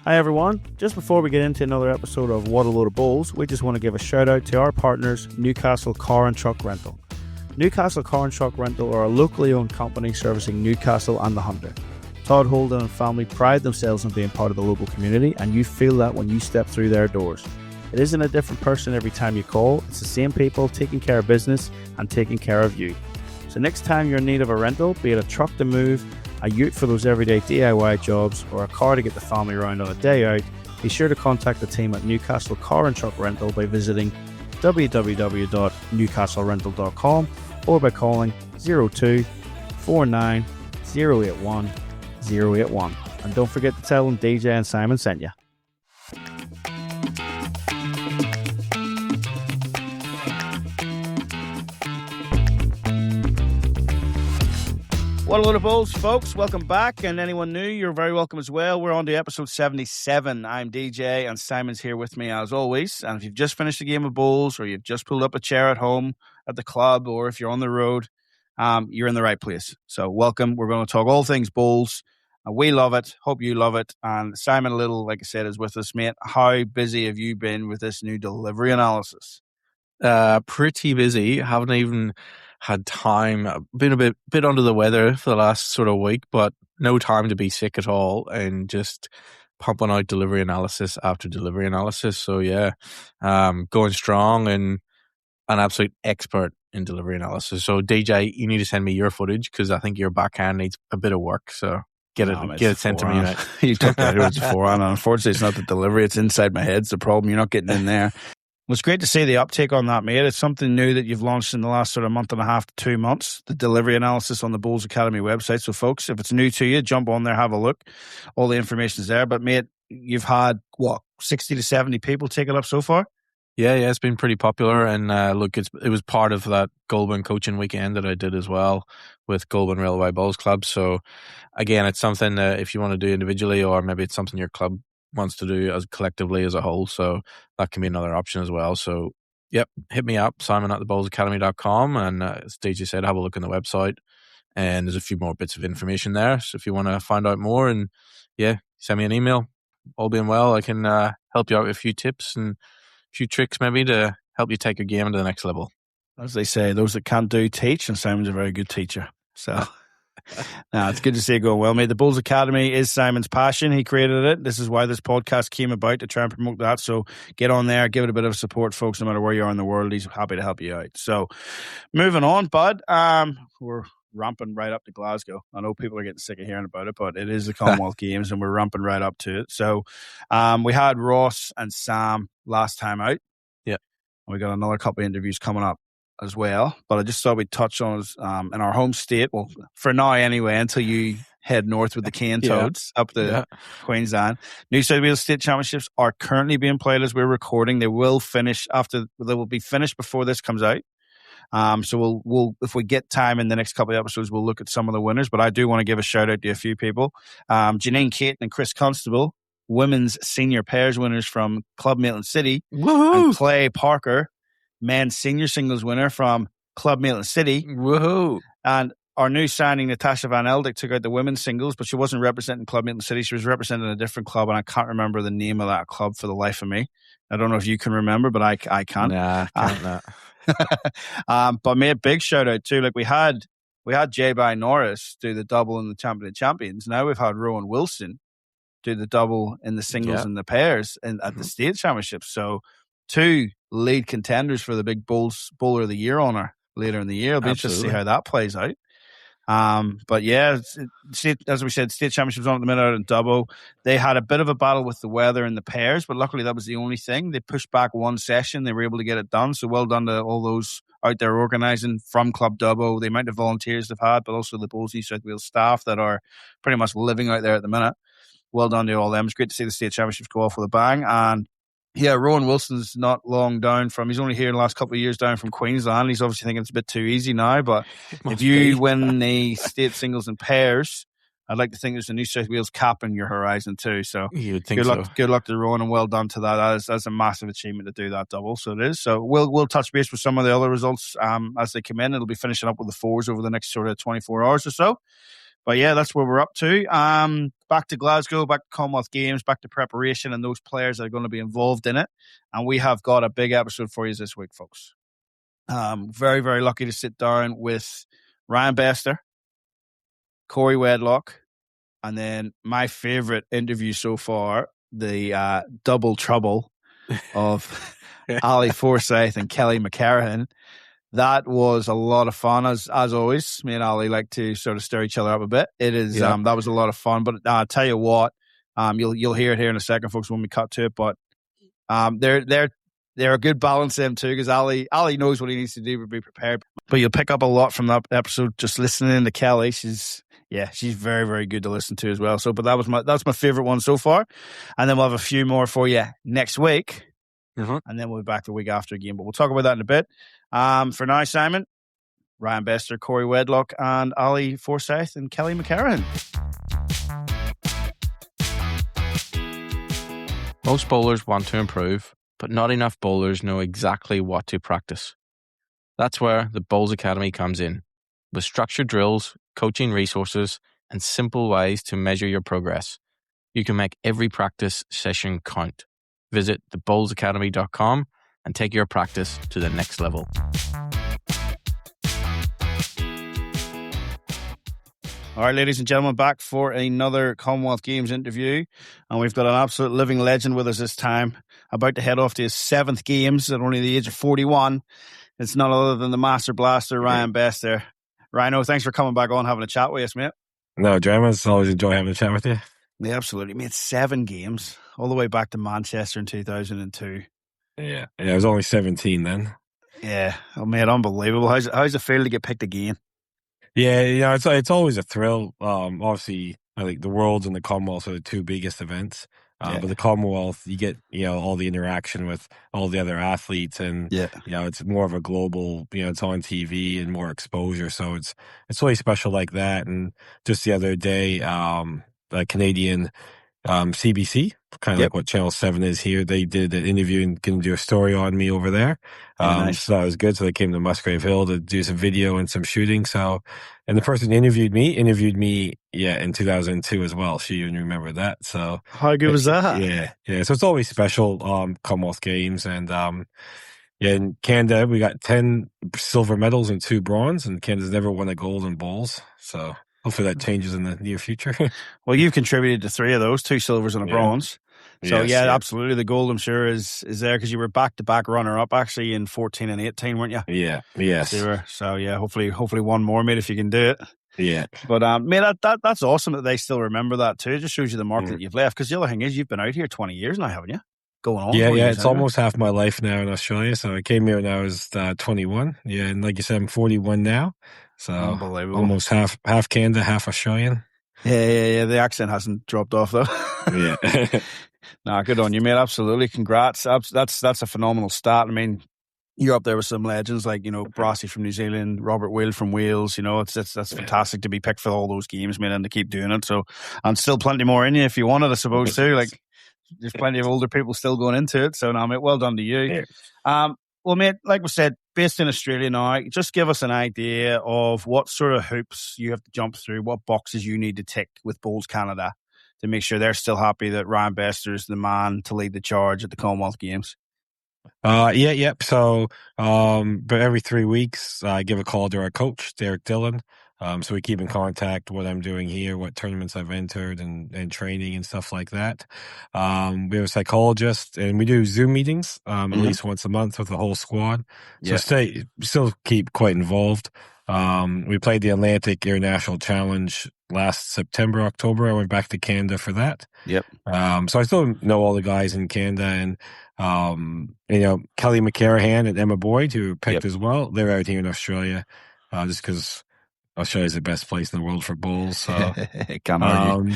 Hi everyone, just before we get into another episode of What a Load of Bulls, we just want to give a shout out to our partners, Newcastle Car and Truck Rental. Newcastle Car and Truck Rental are a locally owned company servicing Newcastle and the Hunter. Todd Holden and family pride themselves on being part of the local community, and you feel that when you step through their doors. It isn't a different person every time you call, it's the same people taking care of business and taking care of you. So next time you're in need of a rental, be it a truck to move, a ute for those everyday DIY jobs, or a car to get the family around on a day out, be sure to contact the team at Newcastle Car and Truck Rental by visiting www.newcastlerental.com or by calling 02 49 081 081. And don't forget to tell them DJ and Simon sent you. What a load of bulls, folks. Welcome back. And anyone new, you're very welcome as well. We're on to episode 77. I'm DJ and Simon's here with me as always. And if you've just finished a game of bowls or you've just pulled up a chair at home at the club or if you're on the road, you're in the right place. So welcome. We're going to talk all things bowls. We love it. Hope you love it. And Simon Little, like I said, is with us, mate. How busy have you been with this new delivery analysis? Pretty busy. Haven't even had time. I've been a bit under the weather for the last sort of week, but no time to be sick at all, and just pumping out delivery analysis after delivery analysis. So yeah, going strong and an absolute expert in delivery analysis. So DJ, you need to send me your footage because I think your backhand needs a bit of work. So get it sent to me. Mate. You took that it was a forehand. Unfortunately, it's not the delivery; it's inside my head. It's the problem. You're not getting in there. Well, it's great to see the uptake on that, mate. It's something new that you've launched in the last sort of month and a half to 2 months, the delivery analysis on the Bulls Academy website. So, folks, if it's new to you, jump on there, have a look. All the information's there. But, mate, you've had, 60 to 70 people take it up so far? Yeah, it's been pretty popular. And, look, it was part of that Goulburn coaching weekend that I did as well with Goulburn Railway Bowls Club. So, again, it's something that if you want to do individually or maybe it's something your club wants to do as collectively as a whole, so that can be another option as well. So yep, hit me up, simon@thebowlsacademy.com, and as DJ said, have a look on the website, and there's a few more bits of information there, so if you want to find out more, and yeah, send me an email. All being well, I can help you out with a few tips and a few tricks maybe to help you take your game to the next level. As they say, those that can't do teach, and Simon's a very good teacher, so no, it's good to see it going well, mate. The Bulls Academy is Simon's passion. He created it. This is why this podcast came about, to try and promote that. So get on there, give it a bit of support, folks, no matter where you are in the world. He's happy to help you out. So moving on, bud. We're ramping right up to Glasgow. I know people are getting sick of hearing about it, but it is the Commonwealth Games and we're ramping right up to it. So we had Ross and Sam last time out. Yeah. And we got another couple of interviews coming up as well, but I just thought we'd touch on us in our home state. Well, for now anyway, until you head north with the Cane Toads up to Queensland. New South Wales State Championships are currently being played as we're recording. They will finish they will be finished before this comes out. So we'll if we get time in the next couple of episodes, we'll look at some of the winners. But I do want to give a shout out to a few people. Janine Caton and Chris Constable, women's senior pairs winners from Club Maitland City. Woohoo! And Clay Parker, men's senior singles winner from Club Maitland City. Woohoo! And our new signing, Natasha Van Eldik, took out the women's singles, but she wasn't representing Club Maitland City. She was representing a different club, and I can't remember the name of that club for the life of me. I don't know if you can remember, but I can't. Nah, I can't. But made a big shout out too. Like we had J-By Norris do the double in the Champion of Champions. Now we've had Rowan Wilson do the double in the singles and the pairs at the state championships. So 2 lead contenders for the big Bowler of the Year honour later in the year. It'll be interesting to see how that plays out. But yeah, as we said, state championships on at the minute out in Dubbo. They had a bit of a battle with the weather in the pairs, but luckily that was the only thing. They pushed back one session. They were able to get it done. So well done to all those out there organising from Club Dubbo, the amount of volunteers they've had, but also the Bulls New South Wales staff that are pretty much living out there at the minute. Well done to all them. It's great to see the state championships go off with a bang. And yeah, Rowan Wilson's not long down from, he's only here in the last couple of years down from Queensland. He's obviously thinking it's a bit too easy now, but if you win the state singles and pairs, I'd like to think there's a New South Wales cap in your horizon too. So you would think good luck to Rowan, and well done to that. That's a massive achievement to do that double. So it is. So we'll touch base with some of the other results as they come in. It'll be finishing up with the fours over the next sort of 24 hours or so. But yeah, that's where we're up to. Back to Glasgow, back to Commonwealth Games, back to preparation and those players that are going to be involved in it. And we have got a big episode for you this week, folks. Very, very lucky to sit down with Ryan Bester, Corey Wedlock, and then my favorite interview so far, the double trouble of Ali Forsyth and Kelly McKerihen. That was a lot of fun, as always. Me and Ali like to sort of stir each other up a bit. It is that was a lot of fun. But I'll tell you what, you'll hear it here in a second, folks, when we cut to it. But they're a good balance them too, because Ali knows what he needs to do to be prepared. But you'll pick up a lot from that episode just listening to Kelly. She's very, very good to listen to as well. So, but that's my favorite one so far. And then we'll have a few more for you next week. And then we'll be back the week after again. But we'll talk about that in a bit. For now, Simon, Ryan Bester, Corey Wedlock, and Ali Forsyth and Kelly McKerihen. Most bowlers want to improve, but not enough bowlers know exactly what to practice. That's where the Bowls Academy comes in, with structured drills, coaching resources, and simple ways to measure your progress. You can make every practice session count. Visit thebowlsacademy.com and take your practice to the next level. All right, ladies and gentlemen, back for another Commonwealth Games interview. And we've got an absolute living legend with us this time, about to head off to his 7th Games at only the age of 41. It's none other than the Master Blaster, Ryan Bester. Rhino, thanks for coming back on, having a chat with us, mate. No dramas. Always enjoy having a chat with you. Yeah, absolutely. Mate, 7 games, all the way back to Manchester in 2002. Yeah, I was only 17 then. Yeah, oh, mate, unbelievable. How's it feel to get picked again? Yeah, it's always a thrill. Obviously, I think the Worlds and the Commonwealth are the 2 biggest events. But the Commonwealth, you get all the interaction with all the other athletes, and it's more of a global. It's on TV and more exposure, so it's really special like that. And just the other day, a Canadian CBC, kind of like what Channel 7 is here, they did an interview and can do a story on me over there. Nice. So that was good. So they came to Musgrave Hill to do some video and some shooting. So, and the person interviewed me in 2002 as well. She even remembered that. So how good was that? Yeah. So it's always special, Commonwealth Games. And in Canada, we got 10 silver medals and 2 bronze, and Canada's never won a gold in bowls. So hopefully that changes in the near future. Well, you've contributed to 3 of those, 2 silvers and a bronze. So yes. Absolutely. The gold, I'm sure, is there, because you were back-to-back runner-up actually in 14 and 18, weren't you? Yeah. Yes. So hopefully one more, mate, if you can do it. Yeah. But mate, that's awesome that they still remember that too. It just shows you the mark that you've left. Because the other thing is, you've been out here 20 years now, haven't you? Going on. Yeah. It's almost half my life now in Australia. So I came here when I was 21. Yeah, and like you said, I'm 41 now. So unbelievable. Almost half Canada, half Australian. Yeah. The accent hasn't dropped off though. Yeah. Nah, good on you, mate. Absolutely. Congrats. That's a phenomenal start. I mean, you're up there with some legends like, Brossie from New Zealand, Robert Will from Wales. That's fantastic to be picked for all those games, man, and to keep doing it. So, and still plenty more in you if you wanted, I suppose, too. Like, there's plenty of older people still going into it. So, now, mate, well done to you. Yeah. Well, mate, like we said, based in Australia now, just give us an idea of what sort of hoops you have to jump through, what boxes you need to tick with Bowls Canada to make sure they're still happy that Ryan Bester is the man to lead the charge at the Commonwealth Games. Yeah. So, but every 3 weeks, I give a call to our coach, Derek Dillon. So we keep in contact what I'm doing here, what tournaments I've entered and training and stuff like that. We have a psychologist, and we do Zoom meetings, at least once a month with the whole squad. So still keep quite involved. We played the Atlantic International Challenge last September, October. I went back to Canada for that. Yep. So I still know all the guys in Canada, and Kelly McKerihen and Emma Boyd, who were picked as well. They're out here in Australia, just because Australia is the best place in the world for bowls. So can't argue.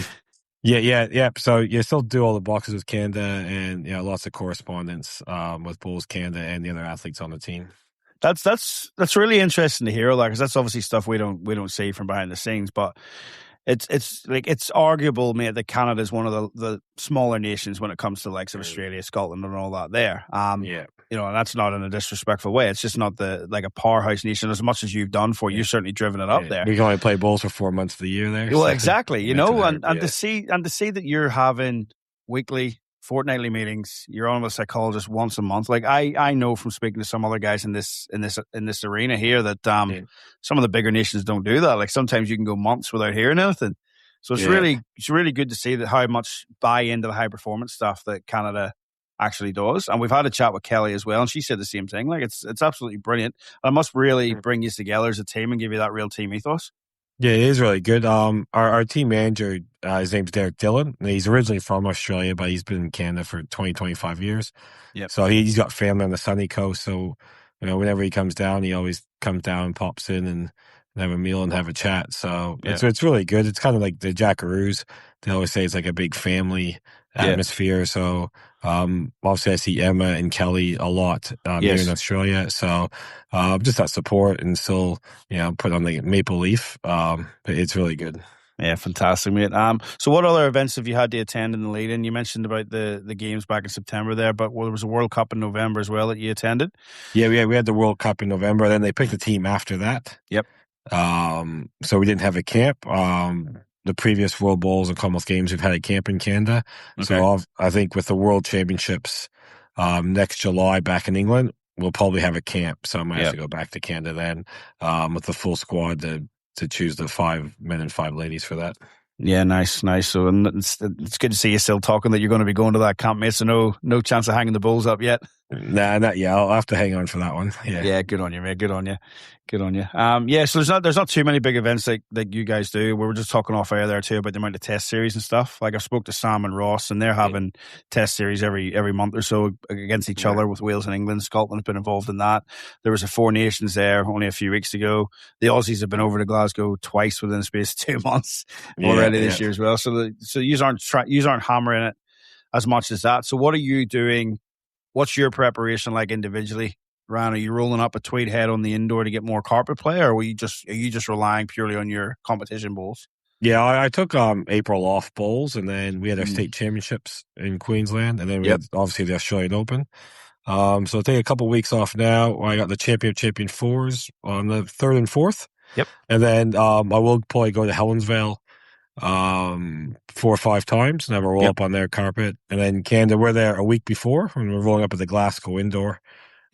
Yeah. So still do all the boxes with Canada, and lots of correspondence with Bowls Canada and the other athletes on the team. That's really interesting to hear, because that's obviously stuff we don't see from behind the scenes, but it's arguable, mate, that Canada is one of the smaller nations when it comes to the likes of Australia, Scotland, and all that there. and that's not in a disrespectful way. It's just not like a powerhouse nation. As much as you've done for, you've certainly driven it up there. We can only play bowls for 4 months of the year there. Well, exactly. And to see that you're having weekly, fortnightly meetings, you're on with a psychologist once a month. Like I know from speaking to some other guys in this arena here that some of the bigger nations don't do that. Like sometimes you can go months without hearing anything. So it's really good to see that how much buy into the high performance stuff that Canada actually does. And we've had a chat with Kelly as well, and she said the same thing. Like it's absolutely brilliant. And it must really bring you together as a team and give you that real team ethos. Yeah, it is really good. Our team manager, his name's Derek Dillon. He's originally from Australia, but he's been in Canada for 25 years. Yep. So he's got family on the sunny coast. So, whenever he comes down, he always comes down and pops in and have a meal and have a chat. So it's really good. It's kind of like the Jackaroos. They always say it's like a big family atmosphere. So obviously I see Emma and Kelly a lot here in Australia. So just that support and still put on the maple leaf. It's really good. Yeah, fantastic, mate. So what other events have you had to attend in the lead-in? You mentioned about the games back in September there, but there was a World Cup in November as well that you attended. Yeah, we had the World Cup in November. Then they picked a team after that. Yep. So we didn't have a camp. The previous World Bowls and Commonwealth Games, we've had a camp in Canada. Okay. So I think with the World Championships next July back in England, we'll probably have a camp. So I might have to go back to Canada then with the full squad to choose the 5 men and 5 ladies for that. Yeah, nice. So it's good to see you still talking that you're going to be going to that camp, mate. So no chance of hanging the bulls up yet. Nah, not yet. I'll have to hang on for that one. Yeah, good on you, mate. Good on you. So there's not too many big events like you guys do. We were just talking off air there too about the amount of test series and stuff. Like I spoke to Sam and Ross, and they're having test series every month or so against each other with Wales and England. Scotland's been involved in that. There was a 4 Nations there only a few weeks ago. The Aussies have been over to Glasgow twice within the space of 2 months already this year as well. So you aren't hammering it as much as that. So what are you doing? What's your preparation like individually, Ryan? Are you rolling up a tweed head on the indoor to get more carpet play, or are you just relying purely on your competition bowls? Yeah, I took April off bowls, and then we had our state championships in Queensland, and then we had obviously the Australian Open. So I'll take a couple of weeks off now. I got the champion 4s on the 3rd and 4th. Yep. And then I will probably go to Helensvale 4 or 5 times and have a roll up on their carpet. And then Canada, we're there a week before and we're rolling up at the Glasgow indoor.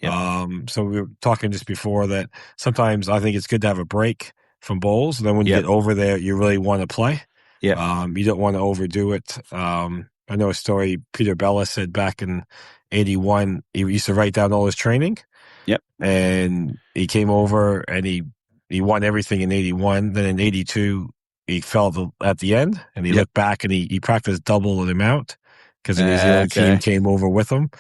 So we were talking just before that sometimes I think it's good to have a break from bowls. And then when you get over there, you really want to play. You don't want to overdo it. I know a story Peter Bella said back in 81, he used to write down all his training. And he came over and he won everything in 81. Then in 82, he fell at the end, and he looked back and he practiced double the amount because the New Zealand team came over with him.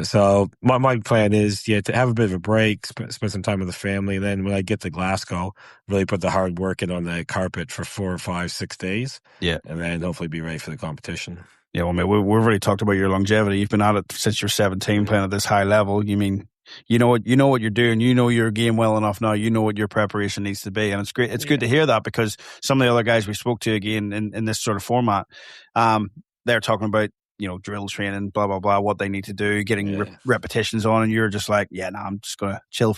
So my plan is to have a bit of a break, spend some time with the family. And then when I get to Glasgow, really put the hard work in on the carpet for 4, 5, 6 days. And then hopefully be ready for the competition. Yeah, well, mate, we've already talked about your longevity. You've been at it since you're 17, playing at this high level. You mean you know what you're doing. You know your game well enough now. You know what your preparation needs to be, and it's great. It's good to hear that because some of the other guys we spoke to again in this sort of format, they're talking about drill training, blah blah blah, what they need to do, getting repetitions on, and you're just like, I'm just gonna chill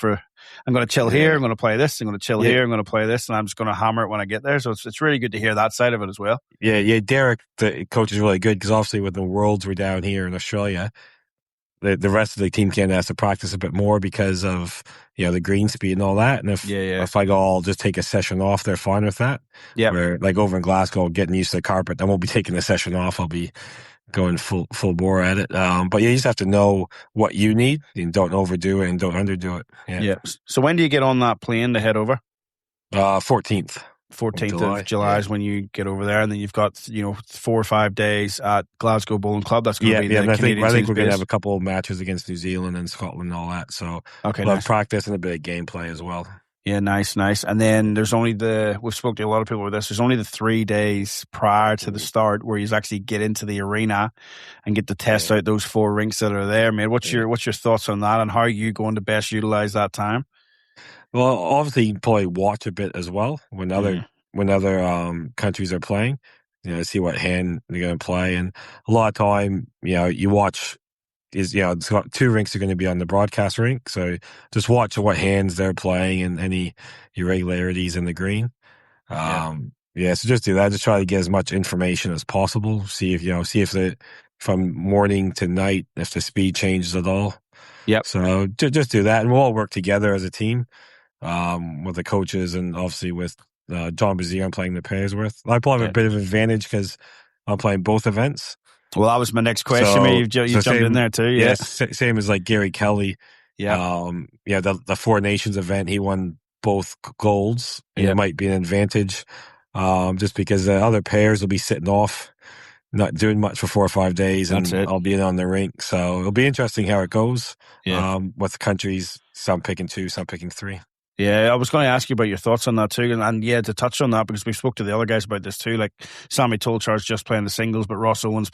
I'm gonna chill here. I'm gonna play this. I'm gonna chill here. I'm gonna play this, and I'm just gonna hammer it when I get there. So it's really good to hear that side of it as well. Yeah. Derek, the coach, is really good because obviously when the Worlds were down here in Australia, the rest of the team Canada has to practice a bit more because of the green speed and all that. And if I go, I'll just take a session off. They're fine with that. Where like over in Glasgow, getting used to the carpet, I won't be taking a session off. I'll be going full bore at it. But you just have to know what you need and don't overdo it and don't underdo it. So when do you get on that plane to head over? 14th. 14th of July is when you get over there, and then you've got 4 or 5 days at Glasgow Bowling Club. That's going to be the Canadian I think we're going to have a couple of matches against New Zealand and Scotland and all that. So we'll have practice and a bit of gameplay as well. Yeah, nice. And then there's only we've spoken to a lot of people with this, there's only the 3 days prior to the start where you actually get into the arena and get to test out those 4 rinks that are there, mate. What's your thoughts on that, and how are you going to best utilize that time? Well, obviously you can probably watch a bit as well when other countries are playing, see what hand they're going to play. And a lot of time, you watch is, it's got 2 rinks are going to be on the broadcast rink. So just watch what hands they're playing and any irregularities in the green. So just do that. Just try to get as much information as possible. See if from morning to night, if the speed changes at all. Yep. So just do that, and we'll all work together as a team, with the coaches and obviously with John Bazier I'm playing the pairs with. I probably have a bit of an advantage because I'm playing both events. Well, that was my next question. You jumped in there too. Yeah. Same as like Gary Kelly. Yeah. The Four Nations event, he won both golds. It might be an advantage, just because the other pairs will be sitting off, not doing much for 4 or 5 days, and I'll be in on the rink. So it'll be interesting how it goes. With the countries, some picking 2, some picking 3. Yeah, I was going to ask you about your thoughts on that too, and to touch on that, because we spoke to the other guys about this too. Like Sammy Tolchar's just playing the singles, but Ross Owen's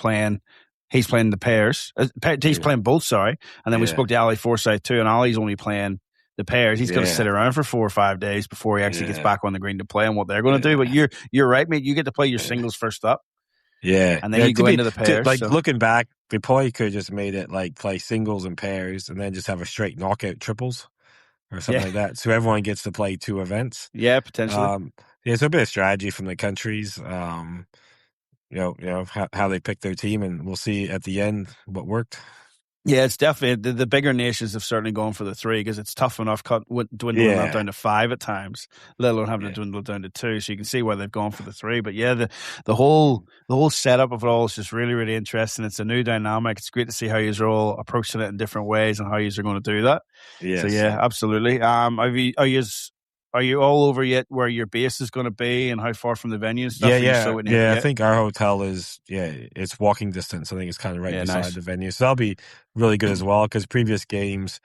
he's playing the pairs. He's playing both, sorry. And then we spoke to Ali Forsyth too, and Ali's only playing the pairs. He's going to sit around for 4 or 5 days before he actually gets back on the green to play and what they're going to do. But you're right, mate. You get to play your singles first up. Yeah. And then you go into the pairs. Looking back, we probably could have just made it like play singles and pairs and then just have a straight knockout triples or something like that. So everyone gets to play 2 events. Yeah, potentially. So a bit of strategy from the countries, how they pick their team, and we'll see at the end what worked. Yeah, it's definitely the bigger nations have certainly gone for the 3 because it's tough enough dwindling that down to 5 at times, let alone having to dwindle down to 2. So you can see why they've gone for the 3. But yeah, the whole setup of it all is just really, really interesting. It's a new dynamic. It's great to see how you're all approaching it in different ways and how you're going to do that. Yes. So yeah, absolutely. Are you all over yet where your base is going to be and how far from the venue and stuff? I think our hotel is, it's walking distance. I think it's kind of right beside the venue. So that'll be really good as well, because previous games,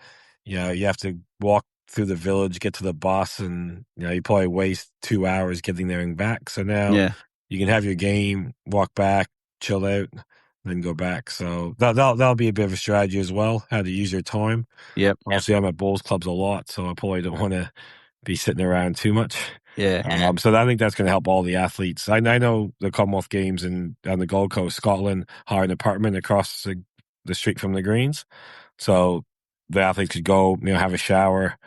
you have to walk through the village, get to the bus, and, you probably waste 2 hours getting there and back. So now you can have your game, walk back, chill out, then go back. So that'll be a bit of a strategy as well, how to use your time. Yep. Obviously, I'm at bowls clubs a lot, so I probably don't want to be sitting around too much. Yeah. So I think that's going to help all the athletes. I know the Commonwealth Games on the Gold Coast, Scotland, hire an apartment across the street from the greens. So the athletes could go, have a shower,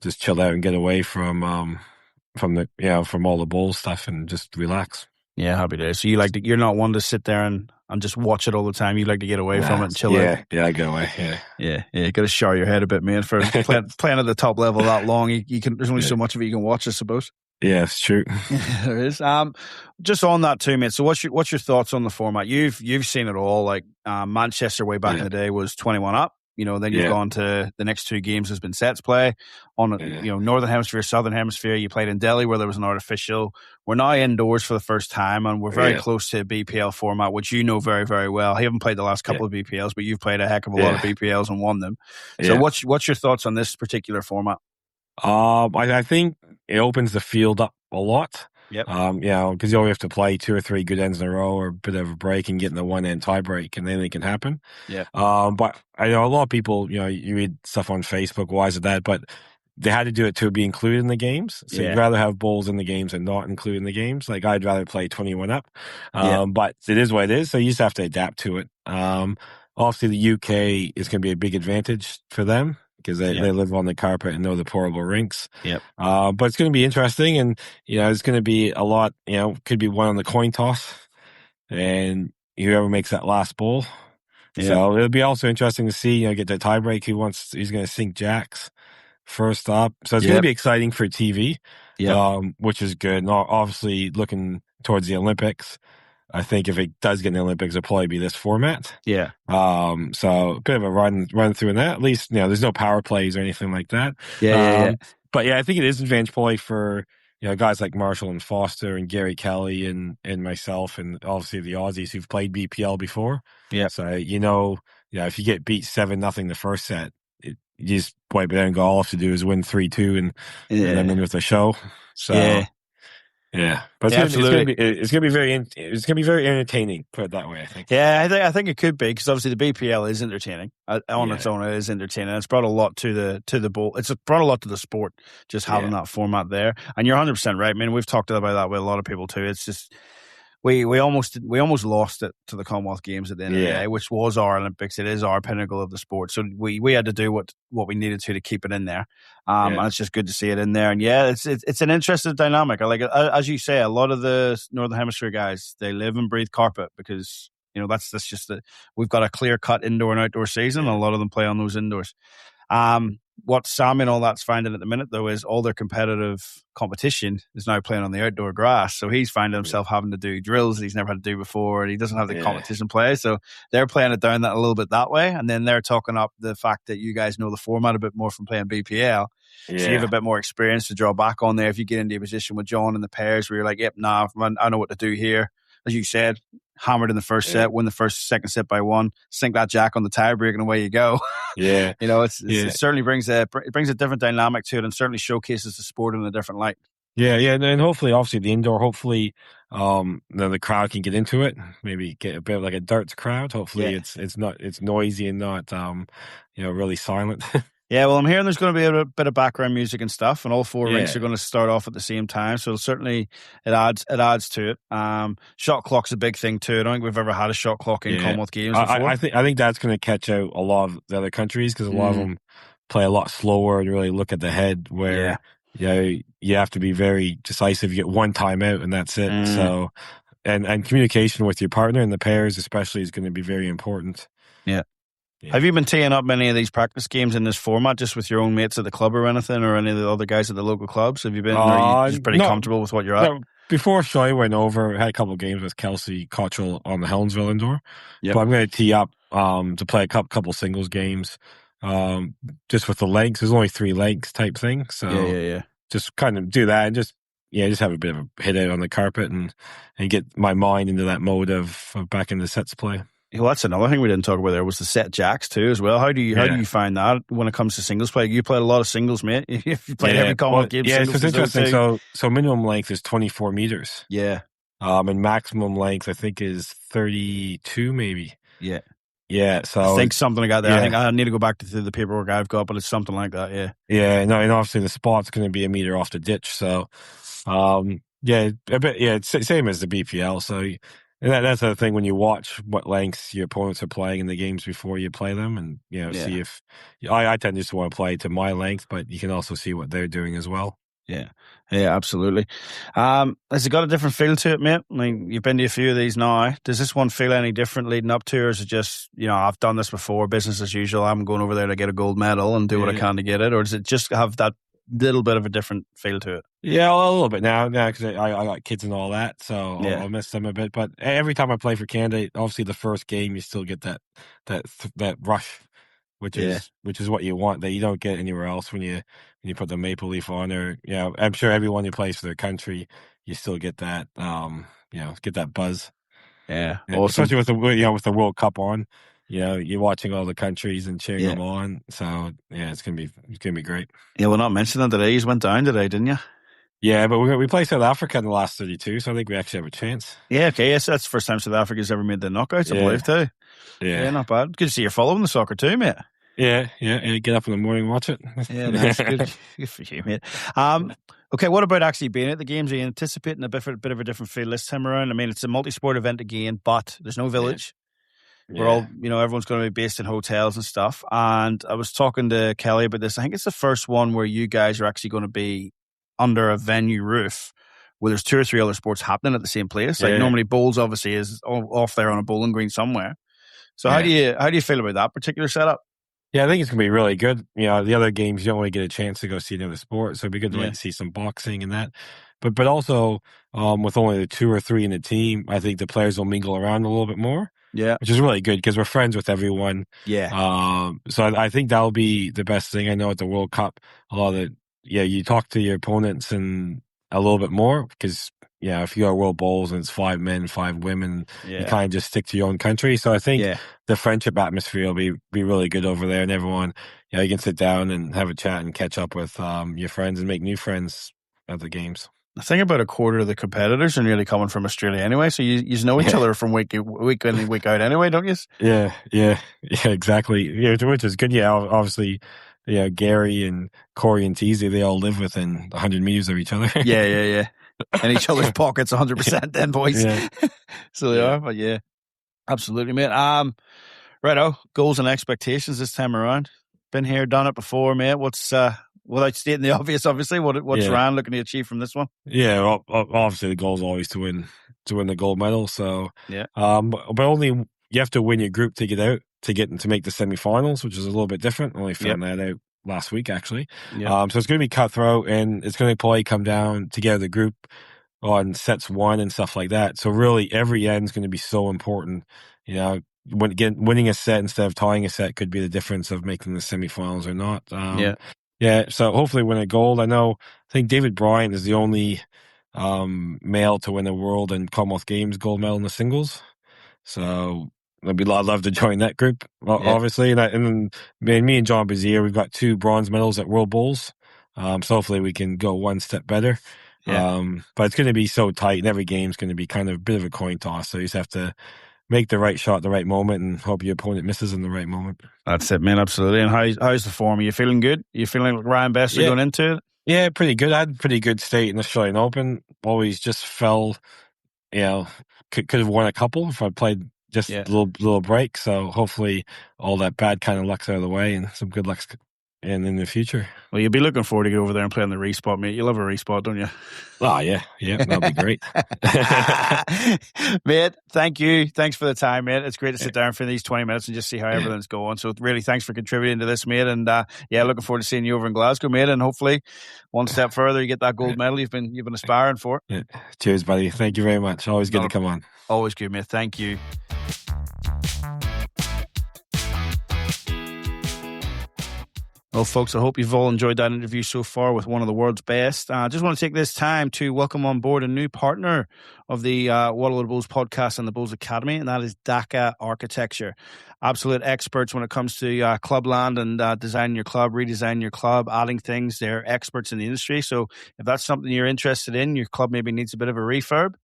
just chill out and get away from all the bowl stuff and just relax. Yeah, happy days. So you're not one to sit there and just watch it all the time. You like to get away from it and chill out. Yeah, I get away. Yeah. You got to shower your head a bit, man. For playing at the top level that long, there's only so much of it you can watch, I suppose. Yeah, it's true. There is. Just on that too, mate. So what's your thoughts on the format? You've seen it all. Like Manchester way back in the day was 21 up. Then you've gone to the next 2 games has been sets play on Northern Hemisphere, Southern Hemisphere. You played in Delhi where there was an artificial. We're now indoors for the first time, and we're very close to a BPL format, which you know very, very well. I haven't played the last couple of BPLs, but you've played a heck of a lot of BPLs and won them. So what's your thoughts on this particular format? I think it opens the field up a lot. Yep. Because you only have to play 2 or 3 good ends in a row or a bit of a break and get in the one end tie break, and anything can happen. Yeah. But I know a lot of people, you read stuff on Facebook, why is it that? But they had to do it to be included in the games. So you'd rather have bowls in the games and not include in the games. Like I'd rather play 21 up. But it is what it is. So you just have to adapt to it. Obviously the UK is going to be a big advantage for them, because they live on the carpet and know the portable rinks. Yep. But it's going to be interesting, and it's going to be a lot. Could be one on the coin toss, and whoever makes that last bowl. Yeah. So it'll be also interesting to see. Get the tiebreak. Who's going to sink jacks first up? So it's going to be exciting for TV. Which is good. And obviously, looking towards the Olympics, I think if it does get in the Olympics, it'll probably be this format. Yeah. So a bit of a run through in that. At least, there's no power plays or anything like that. But I think it is an advantage probably for, guys like Marshall and Foster and Gary Kelly and myself, and obviously the Aussies who've played BPL before. Yeah. So, if you get beat 7-0 the first set, you just wipe it out and go, all you have to do is win 3-2 and then win with the show. So, yeah, but it's going to be very entertaining. Put it that way, I think. Yeah, I think it could be, because obviously the BPL is entertaining on its own. It is entertaining. It's brought a lot to the bowl. It's brought a lot to the sport, just having that format there. And you're 100% right. I mean, we've talked about that with a lot of people too. It's just we almost lost it to the Commonwealth Games at the end of the day, which was our Olympics. It is our pinnacle of the sport. So we had to do what we needed to keep it in there. And it's just good to see it in there. And it's an interesting dynamic. I like it. As you say, a lot of the Northern Hemisphere guys, they live and breathe carpet because, that's just we've got a clear cut indoor and outdoor season. And a lot of them play on those indoors. What Sammy and all that's finding at the minute, though, is all their competitive competition is now playing on the outdoor grass. So he's finding himself having to do drills that he's never had to do before, and he doesn't have the competition play. So they're playing it down that a little bit that way. And then they're talking up the fact that you guys know the format a bit more from playing BPL. So you have a bit more experience to draw back on there. If you get into a position with John and the pairs where you're like, yep, I know what to do here. As you said, hammered in the first set, win the second set by 1, sink that jack on the tiebreak, and away you go. It certainly brings a different dynamic to it, and certainly showcases the sport in a different light. And hopefully, obviously, the indoor, hopefully, the crowd can get into it. Maybe get a bit like a darts crowd. Hopefully, it's noisy and not really silent. Yeah, well, I'm hearing there's going to be a bit of background music and stuff, and all 4 rinks are going to start off at the same time. So certainly it adds to it. Shot clock's a big thing too. I don't think we've ever had a shot clock in Commonwealth Games before. I think that's going to catch out a lot of the other countries because a lot of them play a lot slower and really look at the head. Where you have to be very decisive. You get one timeout and that's it. So and communication with your partner and the pairs especially is going to be very important. Yeah. Have you been teeing up many of these practice games in this format, just with your own mates at the club or anything, or any of the other guys at the local clubs? Have you been? Are you just pretty comfortable with what you're at? No, before Shoy went over, I had a couple of games with Kelsey Cottrell on the Helensville indoor. But I'm going to tee up to play a couple singles games, just with the legs. There's only 3 legs type thing, so just kind of do that and just have a bit of a hit out on the carpet and get my mind into that mode of back into sets play. Well, that's another thing we didn't talk about there was the set jacks too as well. How do you find that when it comes to singles play? You played a lot of singles, mate. You played every Commonwealth game. Yeah, it's interesting. So minimum length is 24 meters. Yeah. And maximum length I think is 32 maybe. Yeah. Yeah, so I think something like that there. I think I need to go back to the paperwork I've got, but it's something like that, and obviously the spot's going to be a meter off the ditch, so it's same as the BPL, so and that's the thing when you watch what lengths your opponents are playing in the games before you play them, and see if I tend just to want to play to my length, but you can also see what they're doing as well. Yeah, absolutely. Has it got a different feel to it, mate? I mean, you've been to a few of these now. Does this one feel any different leading up to, or is it just, I've done this before, business as usual, I'm going over there to get a gold medal and do what I can to get it, or does it just have that little bit of a different feel to it? Yeah, a little bit now because I got kids and all that, so I'll miss them a bit. But every time I play for Canada, obviously the first game you still get that rush, which is what you want that you don't get anywhere else when you put the maple leaf on. Or I'm sure everyone who plays for their country, you still get that get that buzz. Yeah, awesome. Especially with the World Cup on. You're watching all the countries and cheering them on. So it's gonna be great. Yeah, we're not mentioning that today. You went down today, didn't you? Yeah, but we play South Africa in the last 32, so I think we actually have a chance. Yeah, okay. Yes, that's the first time South Africa's ever made the knockouts, I believe, too. Yeah, not bad. Good to see you're following the soccer too, mate. Yeah. Get up in the morning and watch it. Yeah, that's good. Good for you, mate. Okay, what about actually being at the games? Are you anticipating a bit of a different feel this time around? I mean, it's a multi-sport event again, but there's no village. We're all, everyone's going to be based in hotels and stuff. And I was talking to Kelly about this. I think it's the first one where you guys are actually going to be under a venue roof where there's 2 or 3 other sports happening at the same place. Like normally bowls obviously is off there on a bowling green somewhere. So how do you feel about that particular setup? Yeah, I think it's going to be really good. The other games, you don't really get a chance to go see another sport. So it'd be good to see some boxing and that. But also, with only the 2 or 3 in the team, I think the players will mingle around a little bit more. Yeah. Which is really good because we're friends with everyone. Yeah. So I think that'll be the best thing. I know at the World Cup, a lot of you talk to your opponents and a little bit more because, if you go to World Bowls and it's 5 men, 5 women, you kind of just stick to your own country. So I think the friendship atmosphere will be really good over there, and everyone, you can sit down and have a chat and catch up with your friends and make new friends at the games. I think about a quarter of the competitors are nearly coming from Australia anyway, so you know each other from week in and week out anyway, don't you? Yeah, exactly. Which is good. Yeah, obviously, Gary and Corey and Teasy, they all live within 100 meters of each other. Yeah. in each other's pockets 100% then, boys. Yeah. So they are, but yeah, absolutely, mate. Righto, goals and expectations this time around. Been here, done it before, mate. What's without stating the obvious, obviously, what's Ryan looking to achieve from this one? Yeah, well, obviously the goal is always to win the gold medal. So yeah, but only you have to win your group to get out to make the semifinals, which is a little bit different. I only found that out last week actually. So it's going to be cutthroat, and it's going to probably come down to get the group on sets won and stuff like that. So really, every end is going to be so important. You know, winning a set instead of tying a set could be the difference of making the semifinals or not. Yeah. So hopefully win a gold. I think David Bryant is the only male to win a world and Commonwealth Games gold medal in the singles. So I'd love to join that group, obviously. And me and John Bazier, we've got 2 bronze medals at World Bowls. So hopefully we can go one step better. But it's going to be so tight, and every game's going to be kind of a bit of a coin toss. So you just have to make the right shot at the right moment and hope your opponent misses in the right moment. That's it, man. Absolutely. And how's the form? Are you feeling good? Are you feeling like Ryan Bester going into it? Yeah, pretty good. I had a pretty good state in the Australian Open. Always just fell, could have won a couple if I played just a little break. So hopefully all that bad kind of luck's out of the way and some good luck's in the future. Well, you'll be looking forward to get over there and play on the respot, mate. You love a respot, don't you? Oh, yeah, that'll be great. Mate, thank you. Thanks for the time, mate. It's great to sit down for these 20 minutes and just see how everything's going. So really, thanks for contributing to this, mate. And looking forward to seeing you over in Glasgow, mate. And hopefully one step further, you get that gold medal you've been aspiring for. Yeah. Cheers, buddy. Thank you very much. Always good to come on. Always good, mate. Thank you. Well, folks, I hope you've all enjoyed that interview so far with one of the world's best. I just want to take this time to welcome on board a new partner of the Waterloo Bulls podcast and the Bulls Academy, and that is Dhaka Architecture. Absolute experts when it comes to clubland and designing your club, redesigning your club, adding things. They're experts in the industry. So if that's something you're interested in, your club maybe needs a bit of a refurb,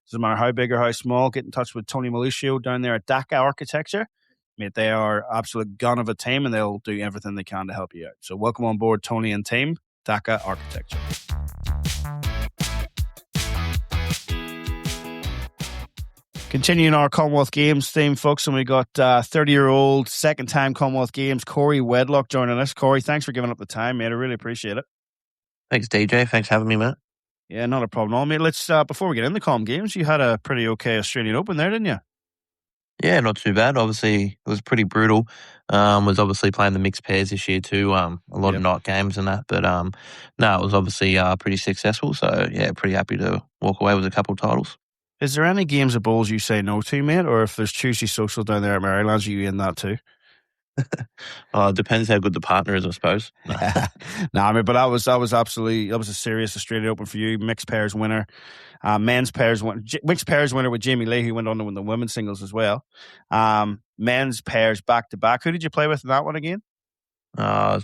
doesn't matter how big or how small, get in touch with Tony Maluccio down there at Dhaka Architecture. Mate, they are absolute gun of a team, and they'll do everything they can to help you out. So welcome on board, Tony and team, Dhaka Architecture. Continuing our Commonwealth Games theme, folks, and we got 30-year-old, second-time Commonwealth Games, Corey Wedlock joining us. Corey, thanks for giving up the time, mate. I really appreciate it. Thanks, DJ. Thanks for having me, mate. Yeah, not a problem at all, mate. Let's, before we get into the Com Games, you had a pretty okay Australian Open there, didn't you? Yeah, not too bad. Obviously, it was pretty brutal. Was obviously playing the mixed pairs this year too. A lot of night games and that. But no, it was obviously pretty successful. So, yeah, pretty happy to walk away with a couple of titles. Is there any games of bowls you say no to, mate? Or if there's Tuesday Social down there at Maryland's, are you in that too? It depends how good the partner is, I suppose. I mean, but that was a serious Australian Open for you. Mixed pairs winner, mixed pairs winner with Jamie Lee, who went on to win the women's singles as well. Men's pairs back to back. Who did you play with in that one again?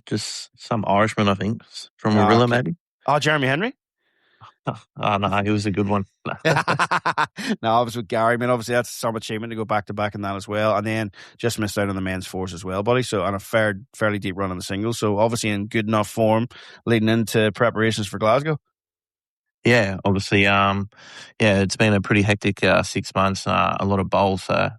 Just some Irishman, I think, from Warilla, maybe. Oh, Jeremy Henry. No, he was a good one. No, I was with Gary. Man, obviously that's some achievement to go back to back in that as well. And then just missed out on the men's fours as well, buddy. So on a fairly deep run on the singles. So obviously in good enough form leading into preparations for Glasgow. Yeah, obviously. It's been a pretty hectic 6 months. A lot of bowls. But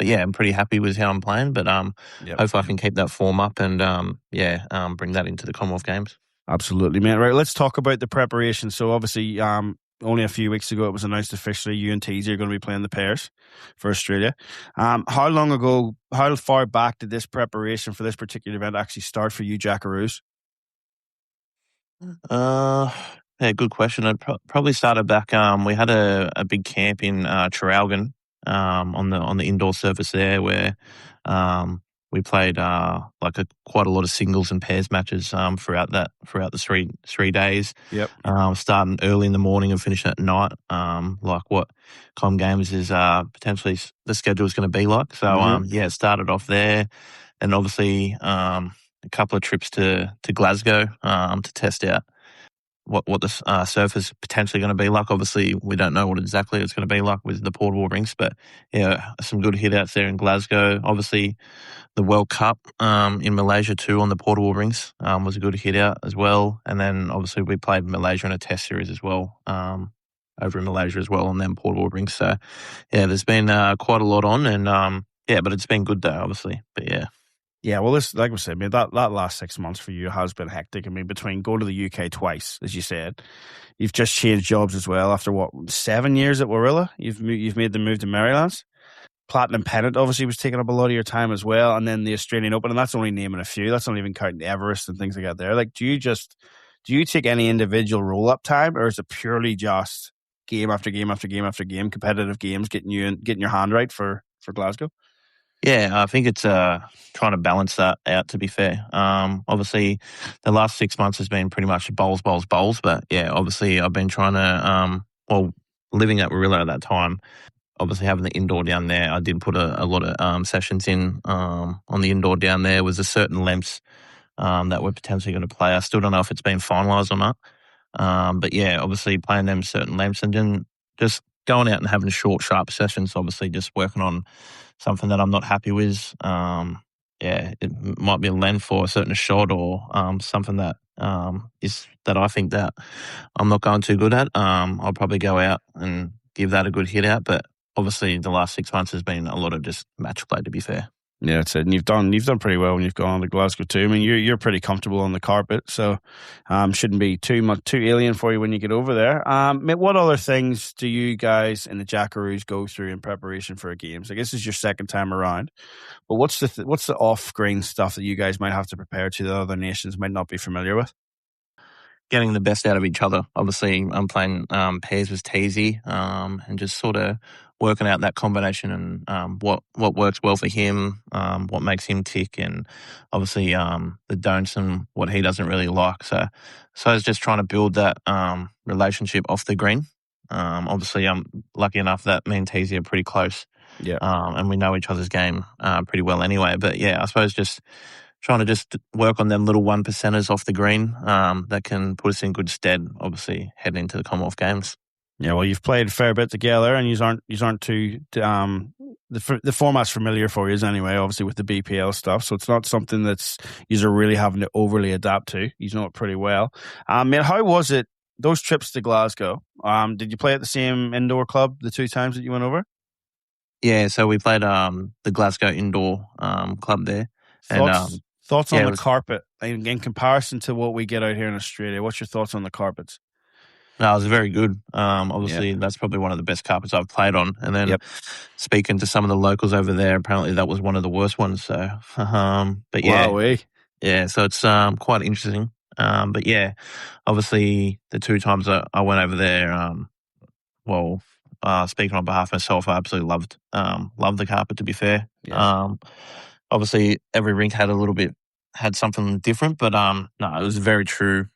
yeah, I'm pretty happy with how I'm playing. But hopefully I can keep that form up and bring that into the Commonwealth Games. Absolutely, mate. Right, let's talk about the preparation. So obviously, only a few weeks ago it was announced officially you and Teys are going to be playing the pairs for Australia. How far back did this preparation for this particular event actually start for you, Jackaroos? Yeah, good question. I'd probably started back. We had a big camp in Traralgon on the indoor surface there where we played quite a lot of singles and pairs matches throughout the 3 days. Yep. Starting early in the morning and finishing at night. Like what Com Games is potentially the schedule is going to be like. So it started off there, and obviously a couple of trips to Glasgow to test out what the surface potentially going to be like. Obviously, we don't know what exactly it's going to be like with the portable rinks, but yeah, some good hit-outs there in Glasgow. Obviously, the World Cup in Malaysia too on the portable rinks was a good hit-out as well. And then obviously we played Malaysia in a test series as well over in Malaysia as well on them portable rinks. So, yeah, there's been quite a lot on, and but it's been good though, obviously. But yeah. Yeah, well, this, like we said, I mean, that last 6 months for you has been hectic. I mean, between going to the UK twice, as you said, you've just changed jobs as well after, 7 years at Warilla? You've made the move to Maryland. Platinum Pennant obviously was taking up a lot of your time as well, and then the Australian Open, and that's only naming a few. That's not even counting Everest and things like that there. Like, do you take any individual roll-up time, or is it purely just game after game after game after game, competitive games, getting your hand right for Glasgow? Yeah, I think it's trying to balance that out, to be fair. Obviously, the last 6 months has been pretty much bowls. But, yeah, obviously I've been trying to, living at Warilla at that time, obviously having the indoor down there, I did put a lot of sessions in on the indoor down there. Was a certain lengths that we're potentially going to play. I still don't know if it's been finalised or not. But, yeah, obviously playing them certain lengths and then just going out and having short, sharp sessions, obviously just working on something that I'm not happy with. It might be a length for a certain shot or something that is that I think that I'm not going too good at. I'll probably go out and give that a good hit out. But obviously the last 6 months has been a lot of just match play, to be fair. Yeah, that's it. And you've done pretty well when you've gone on to Glasgow too. I mean, you're pretty comfortable on the carpet, so shouldn't be too alien for you when you get over there. What other things do you guys in the Jackaroos go through in preparation for a games? I guess it's your second time around, but what's the off green stuff that you guys might have to prepare to that other nations might not be familiar with? Getting the best out of each other. Obviously, I'm playing pairs with Teysy and just sort of working out that combination and what works well for him, what makes him tick, and obviously the don'ts and what he doesn't really like. So it's just trying to build that relationship off the green. Obviously, I'm lucky enough that me and Teysy are pretty close. Yeah. And we know each other's game pretty well anyway. But yeah, I suppose just trying to just work on them little 1%ers off the green that can put us in good stead, obviously, heading into the Commonwealth Games. Yeah, well, you've played a fair bit together, and you aren't too the format's familiar for you anyway. Obviously, with the BPL stuff, so it's not something that's you are really having to overly adapt to. You know it pretty well. Mate, how was it? Those trips to Glasgow? Did you play at the same indoor club the 2 times that you went over? Yeah, so we played the Glasgow indoor club there. Thoughts on the carpet in comparison to what we get out here in Australia? What's your thoughts on the carpets? No, it was very good. Obviously, that's probably one of the best carpets I've played on. And then speaking to some of the locals over there, apparently that was one of the worst ones. So, but yeah. Wow, yeah, so it's quite interesting. But yeah, obviously the 2 times I went over there, speaking on behalf of myself, I absolutely loved the carpet, to be fair. Yes. Obviously every rink had something different, but no, it was very true.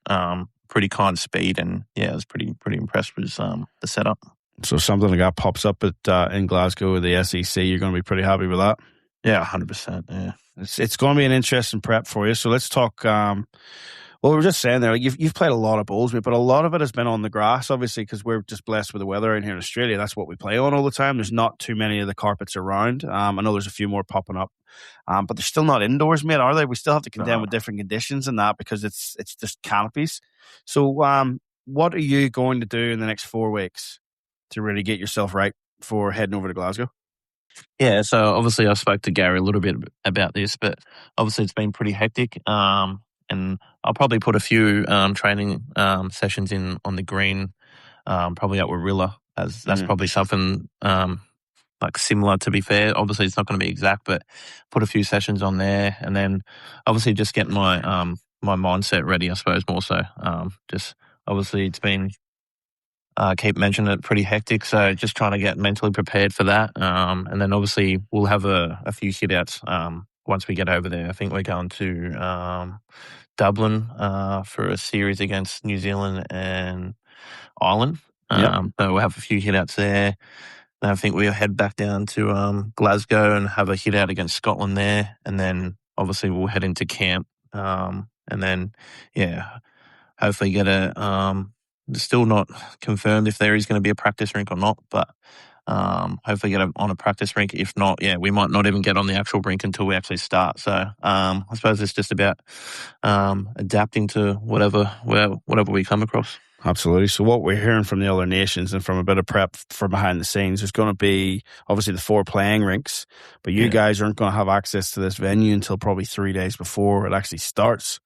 Pretty kind speed, and yeah, I was pretty impressed with the setup. So something like that pops up in Glasgow with the SEC, you're going to be pretty happy with that? Yeah, 100%. Yeah, it's going to be an interesting prep for you. So let's talk. Well, we were just saying there, like you've played a lot of bowls, but a lot of it has been on the grass, obviously, because we're just blessed with the weather in here in Australia. That's what we play on all the time. There's not too many of the carpets around. I know there's a few more popping up, but they're still not indoors, mate, are they? We still have to contend with different conditions and that because it's just canopies. So what are you going to do in the next 4 weeks to really get yourself right for heading over to Glasgow? Yeah, so obviously I spoke to Gary a little bit about this, but obviously it's been pretty hectic. And I'll probably put a few training sessions in on the green, probably at Warilla, as that's probably something like similar, to be fair. Obviously, it's not going to be exact, but put a few sessions on there. And then obviously just getting my my mindset ready, I suppose, more so. Just obviously it's been, keep mentioning it, pretty hectic. So just trying to get mentally prepared for that. And then obviously we'll have a few hit-outs once we get over there. I think we're going to Dublin for a series against New Zealand and Ireland. So we'll have a few hit-outs there. Then I think we'll head back down to Glasgow and have a hit-out against Scotland there. And then obviously we'll head into camp. And then, hopefully get still not confirmed if there is going to be a practice rink or not, but hopefully get on a practice rink. If not, we might not even get on the actual rink until we actually start. So I suppose it's just about adapting to whatever we come across. Absolutely. So what we're hearing from the other nations and from a bit of prep for behind the scenes, there's going to be obviously the 4 playing rinks, but you guys aren't going to have access to this venue until probably 3 days before it actually starts.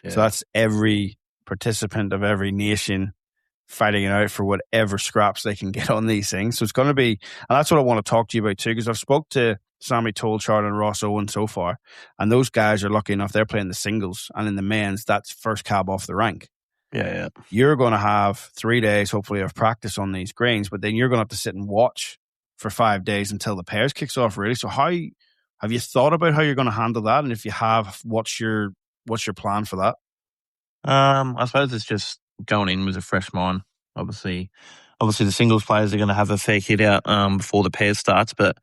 Yeah. So that's every participant of every nation fighting it out for whatever scraps they can get on these things. So it's going to be, and that's what I want to talk to you about too, because I've spoke to Sammy Tolchard and Ross Owen so far, and those guys are lucky enough, they're playing the singles, and in the men's, that's first cab off the rank. Yeah. You're going to have 3 days, hopefully, of practice on these greens, but then you're going to have to sit and watch for 5 days until the pairs kicks off, really. So how have you thought about how you're going to handle that? And if you have, what's your plan for that? I suppose it's just going in with a fresh mind. Obviously the singles players are going to have a fair hit out before the pairs starts, but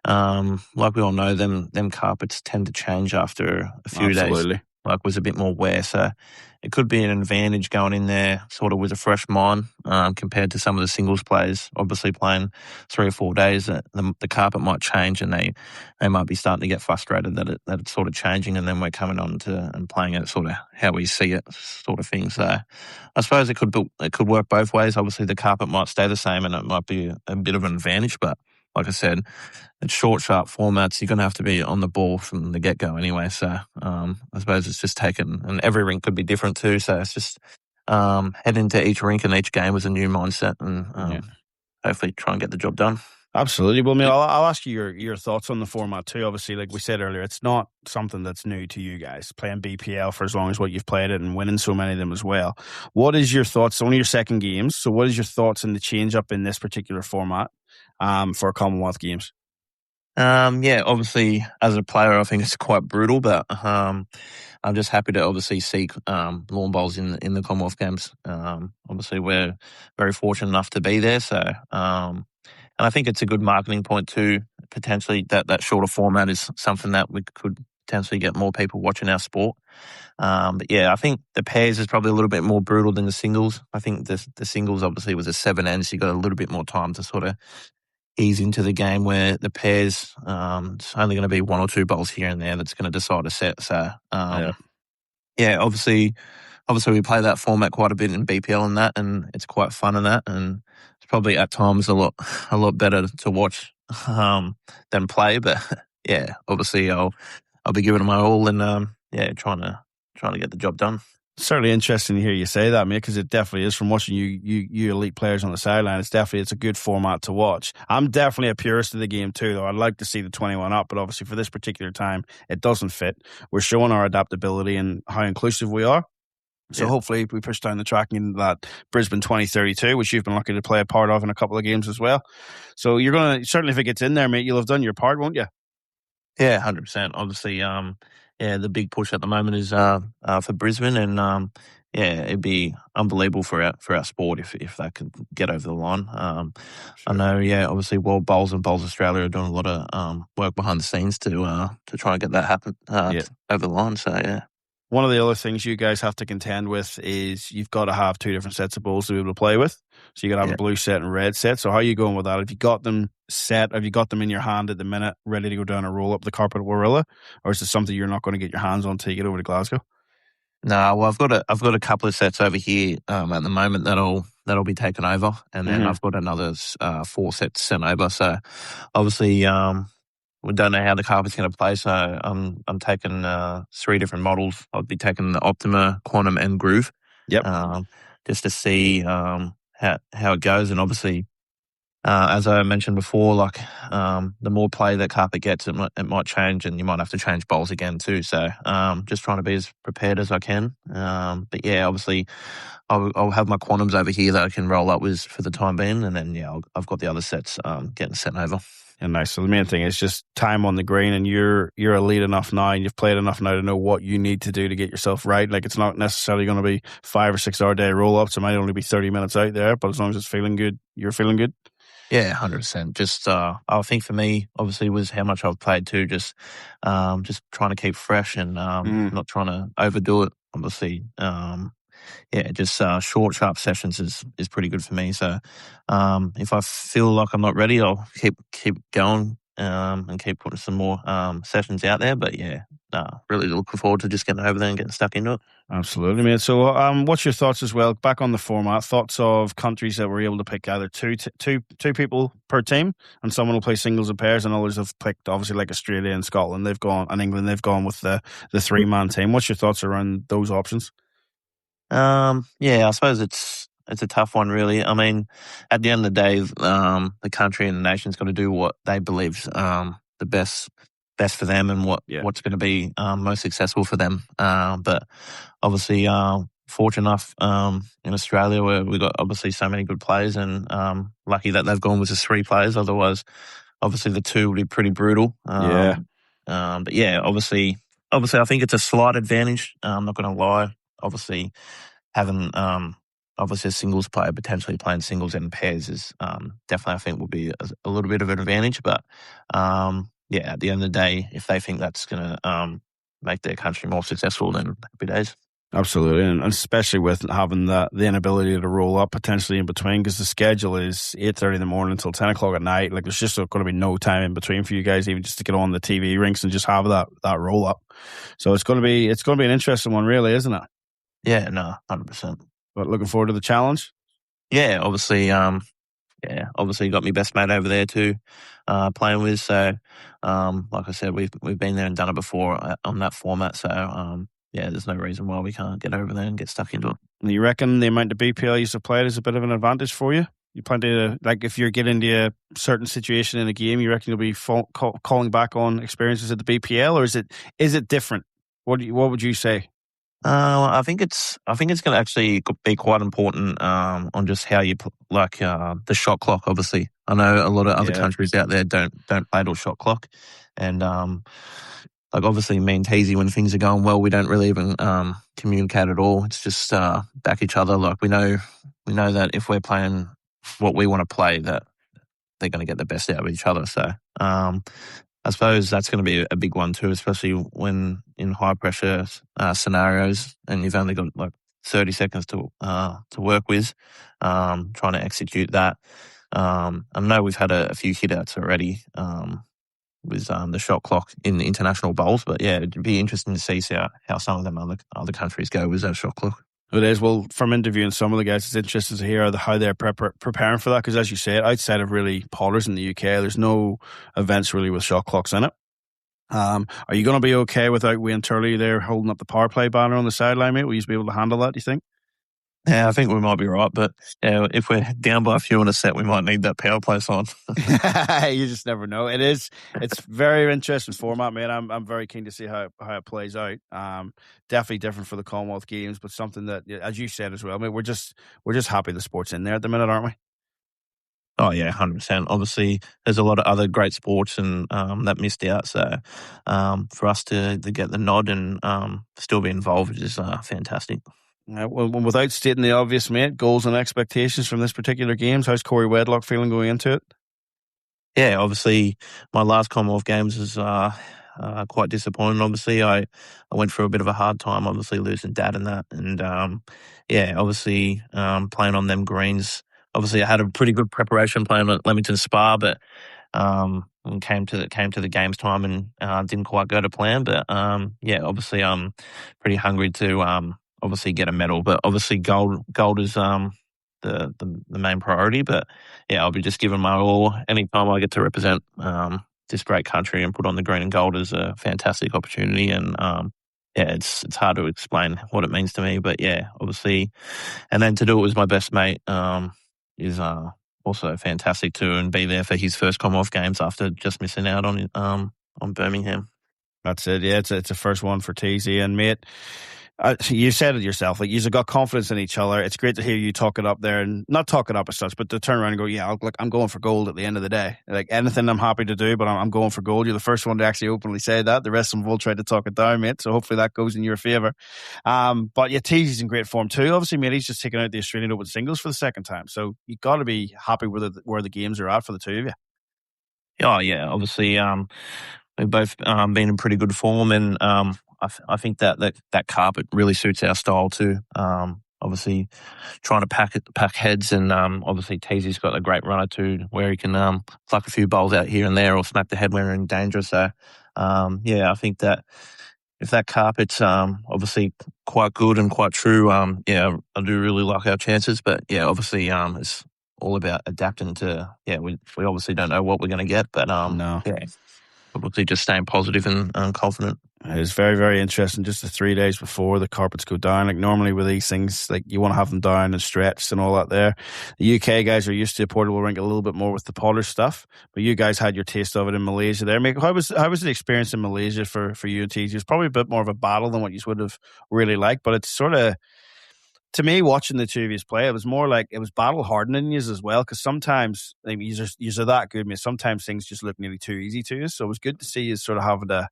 like we all know, them carpets tend to change after a few days. Like was a bit more wear, so it could be an advantage going in there sort of with a fresh mind compared to some of the singles players. Obviously playing 3 or 4 days, the carpet might change and they might be starting to get frustrated that it's sort of changing, and then we're coming on to and playing it sort of how we see it sort of thing. So I suppose it could work both ways. Obviously the carpet might stay the same and it might be a bit of an advantage, but like I said, it's short, sharp formats. You're going to have to be on the ball from the get-go anyway. So I suppose it's just taken, and every rink could be different too. So it's just head into each rink and each game with a new mindset and hopefully try and get the job done. Absolutely. Well, Neil, I'll ask you your thoughts on the format too. Obviously, like we said earlier, it's not something that's new to you guys, playing BPL for as long as what you've played it and winning so many of them as well. What is your thoughts? It's only your second games. So what is your thoughts on the change up in this particular format for Commonwealth Games? Obviously, as a player, I think it's quite brutal, but I'm just happy to obviously see lawn bowls in the Commonwealth Games. Obviously, we're very fortunate enough to be there, so and I think it's a good marketing point too. Potentially, that shorter format is something that we could potentially get more people watching our sport. But yeah, I think the pairs is probably a little bit more brutal than the singles. I think the singles obviously was a 7 ends, so you got a little bit more time to sort of ease into the game, where the pairs, it's only going to be 1 or 2 bowls here and there that's going to decide a set. So, obviously we play that format quite a bit in BPL and that, and it's quite fun in that, and it's probably at times a lot better to watch than play. But yeah, obviously I'll be giving it my all and trying to get the job done. Certainly interesting to hear you say that, mate, because it definitely is. From watching you elite players on the sideline, it's a good format to watch. I'm definitely a purist of the game too, though. I'd like to see the 21 up, but obviously for this particular time, it doesn't fit. We're showing our adaptability and how inclusive we are. So hopefully we push down the track into that Brisbane 2032, which you've been lucky to play a part of in a couple of games as well. So you're going to, certainly if it gets in there, mate, you'll have done your part, won't you? Yeah, 100%. Obviously, the big push at the moment is for Brisbane, and it'd be unbelievable for our sport if that could get over the line. I know, obviously World Bowls and Bowls Australia are doing a lot of work behind the scenes to try and get that happen over the line. So yeah. One of the other things you guys have to contend with is you've got to have 2 different sets of balls to be able to play with. So you got to have a blue set and red set. So how are you going with that? Have you got them set? Have you got them in your hand at the minute, ready to go down and roll up the carpet at Warilla? Or is it something you're not going to get your hands on until you get over to Glasgow? No, well, I've got a couple of sets over here at the moment that'll be taken over, and then I've got another 4 sets sent over. So obviously, we don't know how the carpet's going to play, so I'm taking 3 different models. I'll be taking the Optima, Quantum, and Groove. Yep. Just to see how it goes, and obviously, as I mentioned before, like the more play that carpet gets, it might change, and you might have to change bowls again too. So just trying to be as prepared as I can. But yeah, obviously, I'll have my Quantums over here that I can roll up with for the time being, and then I've got the other sets getting sent over. And nice. So the main thing is just time on the green, and you're elite enough now, and you've played enough now to know what you need to do to get yourself right. Like, it's not necessarily going to be 5 or 6 hour day roll ups. It might only be 30 minutes out there, but as long as it's feeling good, you're feeling good. Yeah, 100%. Just I think for me, obviously, was how much I've played too. Just trying to keep fresh and not trying to overdo it. Obviously, just short, sharp sessions is pretty good for me. So if I feel like I'm not ready, I'll keep going and keep putting some more sessions out there. But yeah, really looking forward to just getting over there and getting stuck into it. Absolutely, mate. So, what's your thoughts as well? Back on the format, thoughts of countries that were able to pick either two people per team, and someone will play singles and pairs, and others have picked obviously like Australia and Scotland. And England. They've gone with the 3-man team. What's your thoughts around those options? I suppose it's a tough one, really. I mean, at the end of the day, the country and the nation's got to do what they believe the best for them and what's going to be most successful for them. But obviously, fortunate enough in Australia where we've got obviously so many good players, and lucky that they've gone with just 3 players. Otherwise, obviously the 2 would be pretty brutal. But obviously, I think it's a slight advantage. I'm not going to lie. Obviously, having obviously a singles player potentially playing singles and pairs is definitely, I think, will be a little bit of an advantage. But at the end of the day, if they think that's going to make their country more successful, then happy days. Absolutely, and especially with having the inability to roll up potentially in between, because the schedule is 8:30 in the morning until 10 o'clock at night. Like, there's just going to be no time in between for you guys, even just to get on the TV rinks and just have that roll up. So it's going to be an interesting one, really, isn't it? Yeah, no, 100%. But looking forward to the challenge. Yeah, obviously, obviously got my best mate over there too, playing with. So, like I said, we've been there and done it before on that format. So, there's no reason why we can't get over there and get stuck into it. And you reckon the amount of BPL you've played is a bit of an advantage for you? You plan to, like, if you're getting into a certain situation in a game, you reckon you'll be calling back on experiences at the BPL, or is it different? What would you say? I think it's going to actually be quite important on just how you the shot clock. Obviously, I know a lot of other countries out there don't play till shot clock, and obviously me and Teysy, when things are going well, we don't really even communicate at all. It's just back each other. Like, we know that if we're playing what we want to play, that they're going to get the best out of each other. So I suppose that's going to be a big one too, especially when in high pressure scenarios and you've only got like 30 seconds to work with, trying to execute that. I know we've had a few hit outs already with the shot clock in the international bowls, but it'd be interesting to see how some of them other countries go with that shot clock. It is. Well, from interviewing some of the guys, it's interesting to hear how they're preparing for that, because as you said, outside of really potters in the UK, there's no events really with shot clocks in it. Are you going to be okay without Wayne Turley there holding up the power play banner on the sideline, mate? Will you be able to handle that, do you think? Yeah, I think we might be right, but if we're down by a few on a set, we might need that power play on. You just never know. It's very interesting format, man. I'm very keen to see how it plays out. Definitely different for the Commonwealth Games, but something that, as you said as well, I mean, we're just happy the sport's in there at the minute, aren't we? Oh yeah, 100%. Obviously, there's a lot of other great sports and that missed out. So for us to get the nod and still be involved is fantastic. Well, without stating the obvious, mate, goals and expectations from this particular games, how's Corey Wedlock feeling going into it? Yeah, obviously, my last Commonwealth Games was quite disappointing. Obviously, I went through a bit of a hard time, obviously losing Dad and that. And obviously playing on them greens. Obviously, I had a pretty good preparation playing at Leamington Spa, but came to the games time and didn't quite go to plan. But obviously, I'm pretty hungry to obviously get a medal, but obviously gold is the main priority. But I'll be just giving my all. Anytime I get to represent this great country and put on the green and gold is a fantastic opportunity. And it's hard to explain what it means to me. But obviously, and then to do it with my best mate is also fantastic too, and be there for his first Commonwealth Games after just missing out on Birmingham. That's it. Yeah, it's a first one for Teysy, and mate. You said it yourself, like, you've got confidence in each other. It's great to hear you talk it up there, and not talk it up as such, but to turn around and go, I'm going for gold at the end of the day. Like, anything I'm happy to do, but I'm going for gold. You're the first one to actually openly say that. The rest of them will try to talk it down, mate. So hopefully that goes in your favour. But Teysy's in great form too. Obviously, mate, he's just taken out the Australian Open singles for the second time. So you've got to be happy with where the games are at for the two of you. Oh yeah, obviously, we've both been in pretty good form, and I think that carpet really suits our style too. Obviously, trying to pack heads, and obviously Teysy's got a great runner too, where he can pluck a few bowls out here and there, or smack the head when we're in danger. So, I think that if that carpet's obviously quite good and quite true, yeah, I do really like our chances. But yeah, obviously it's all about adapting to. Yeah, we obviously don't know what we're going to get, but No. yeah, obviously just staying positive and confident. It's very, very interesting. Just the 3 days before the carpets go down, like normally with these things, like you want to have them down and stretched and all that there. The UK guys are used to a portable rink a little bit more with the polished stuff, but you guys had your taste of it in Malaysia there. Mate, how was the experience in Malaysia for you and Teys? It was probably a bit more of a battle than what you would have really liked, but it's sort of, to me, watching the two of you play, it was more like it was battle hardening you as well, because sometimes like, you're that good, mate. Sometimes things just look nearly too easy to you, so it was good to see you sort of having to,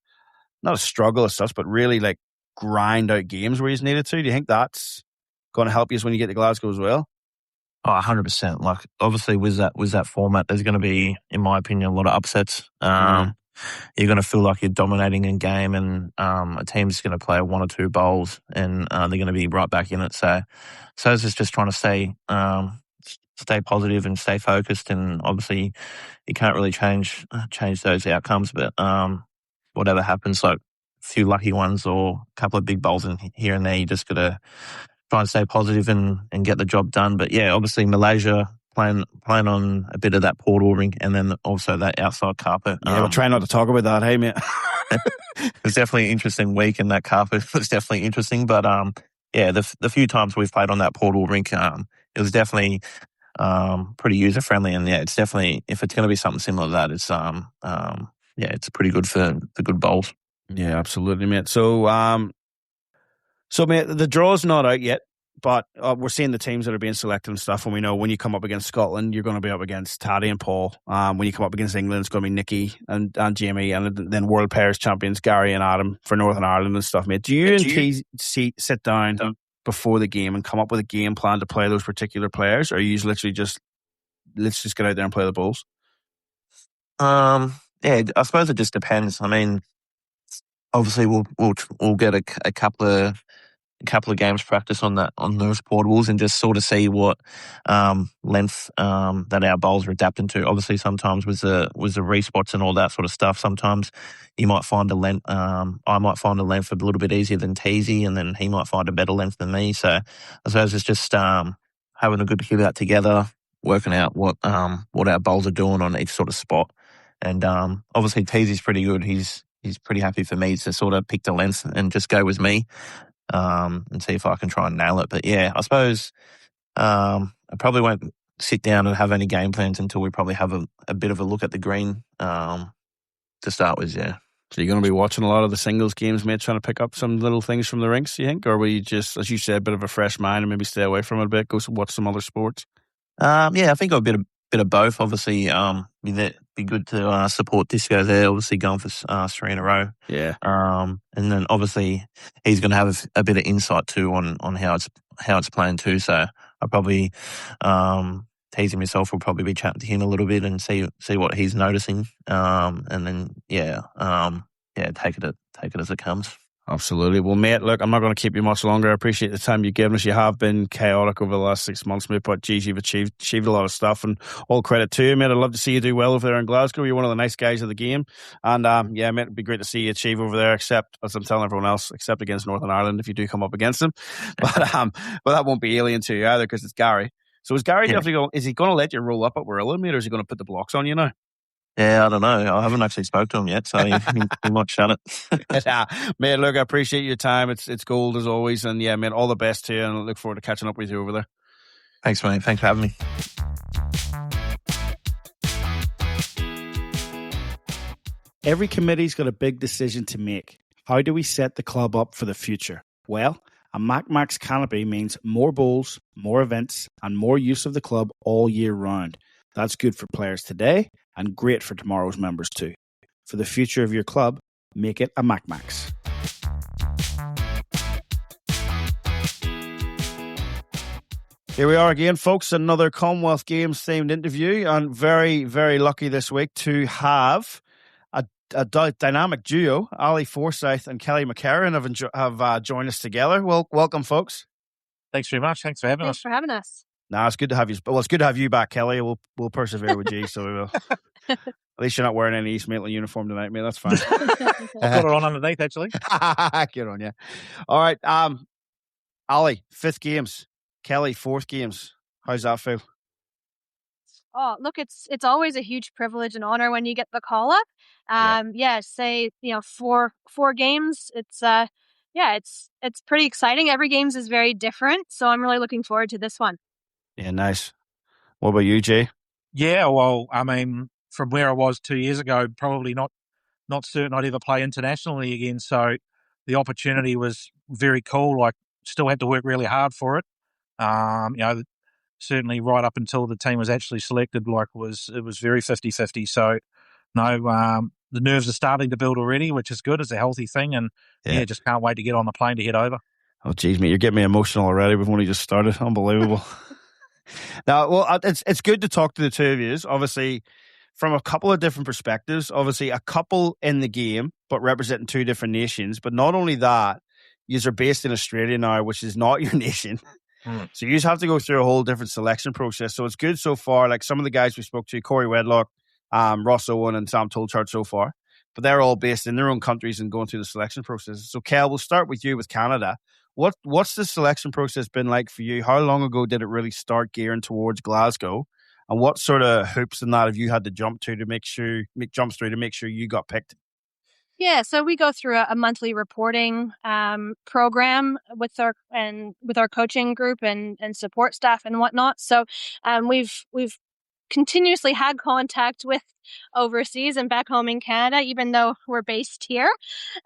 not a struggle as such, but really like grind out games where he's needed to. Do you think that's going to help you when you get to Glasgow as well? Oh, 100%. Like obviously with that format, there's going to be, in my opinion, a lot of upsets. You're going to feel like you're dominating in game, and a team's going to play one or two bowls, and they're going to be right back in it. So it's just trying to stay positive and stay focused. And obviously, you can't really change those outcomes. But whatever happens, like a few lucky ones or a couple of big bowls in here and there, you just got to try and stay positive and get the job done. But yeah, obviously Malaysia playing on a bit of that portal rink, and then also that outside carpet. Yeah, we'll try not to talk about that, hey mate. It was definitely an interesting week, and that carpet was definitely interesting. But yeah, the few times we've played on that portal rink, it was definitely pretty user friendly. And yeah, it's definitely, if it's going to be something similar to that, it's yeah, it's pretty good for the good bowls. Yeah, absolutely, mate. So mate, the draw's not out yet, but we're seeing the teams that are being selected and stuff, and we know when you come up against Scotland, you're going to be up against Taddy and Paul. When you come up against England, it's going to be Nicky and Jamie, and then World Pairs champions Gary and Adam for Northern Ireland and stuff, mate. Do you and T sit down before the game and come up with a game plan to play those particular players, or are you literally just, let's just get out there and play the balls? Yeah, I suppose it just depends. I mean, obviously we'll get a couple of games practice on those portables and just sort of see what length that our bowls are adapting to. Obviously, sometimes with the respots and all that sort of stuff, sometimes you might find a length. I might find a length a little bit easier than Teasy, and then he might find a better length than me. So I suppose it's just having a good hear that together, working out what our bowls are doing on each sort of spot. And obviously Teasy's pretty good. He's pretty happy for me to sort of pick the length and just go with me. And see if I can try and nail it. But yeah, I suppose I probably won't sit down and have any game plans until we probably have a bit of a look at the green to start with, yeah. So you're going to be watching a lot of the singles games, mate, trying to pick up some little things from the rinks, you think? Or will you just, as you said, a bit of a fresh mind and maybe stay away from it a bit, go watch some other sports? Yeah, I think I'll bit of both. Obviously, be good to support Disco there. Obviously, going for 3 in a row. Yeah. And then obviously he's going to have a bit of insight too on how it's playing too. So I probably Teasing myself will probably be chatting to him a little bit and see what he's noticing. And then take it as it comes. Absolutely. Well, mate, look, I'm not going to keep you much longer. I appreciate the time you've given us. You have been chaotic over the last 6 months, mate, but geez, you've achieved a lot of stuff, and all credit to you, mate. I'd love to see you do well over there in Glasgow. You're one of the nice guys of the game. And yeah, mate, it'd be great to see you achieve over there, except, as I'm telling everyone else, except against Northern Ireland if you do come up against them. But that won't be alien to you either, because it's Gary. So is Gary definitely going, is he going to let you roll up at Warilla, mate, or is he going to put the blocks on you now? Yeah, I don't know. I haven't actually spoke to him yet, so he might shut it. Mate, look, I appreciate your time. It's gold as always. And yeah, mate, all the best to you, and I look forward to catching up with you over there. Thanks, mate. Thanks for having me. Every committee's got a big decision to make. How do we set the club up for the future? Well, a MacMax canopy means more bowls, more events, and more use of the club all year round. That's good for players today and great for tomorrow's members too. For the future of your club, make it a MacMax. Here we are again, folks, another Commonwealth Games themed interview, and very, very lucky this week to have a dynamic duo. Ali Forsyth and Kelly McKerihen have joined us together. Well, welcome, folks. Thanks very much. Thanks for having us. Thanks for having us. It's good to have you. Well, it's good to have you back, Kelly. We'll persevere with you, so we will. At least you're not wearing any East Maitland uniform tonight, mate. That's fine. I've got it on underneath, actually. Good on you. All right. Ali, 5th games. Kelly, 4th games. How's that feel? Oh, look, it's always a huge privilege and honor when you get the call up. Say, 4 games. It's it's pretty exciting. Every games is very different, so I'm really looking forward to this one. Yeah, nice. What about you, Jay? Yeah, well, I mean, from where I was 2 years ago, probably not certain I'd ever play internationally again. So the opportunity was very cool. Like, still had to work really hard for it. Certainly right up until the team was actually selected, like it was very 50-50. So no, the nerves are starting to build already, which is good. It's a healthy thing, and just can't wait to get on the plane to head over. Oh, geez, mate, you're getting me emotional already. We've only just started. Unbelievable. Now, well, it's good to talk to the two of you, obviously, from a couple of different perspectives. Obviously, a couple in the game, but representing 2 different nations. But not only that, you are based in Australia now, which is not your nation. So you just have to go through a whole different selection process. So it's good so far. Like some of the guys we spoke to, Corey Wedlock, Ross Owen, and Sam Tolchard so far. But they're all based in their own countries and going through the selection process. So, Kel, we'll start with you with Canada. What's the selection process been like for you? How long ago did it really start gearing towards Glasgow? And what sort of hoops and that have you had to jump through to make sure you got picked? Yeah, so we go through a monthly reporting program with our coaching group and support staff and whatnot. So we've continuously had contact with overseas and back home in Canada, even though we're based here.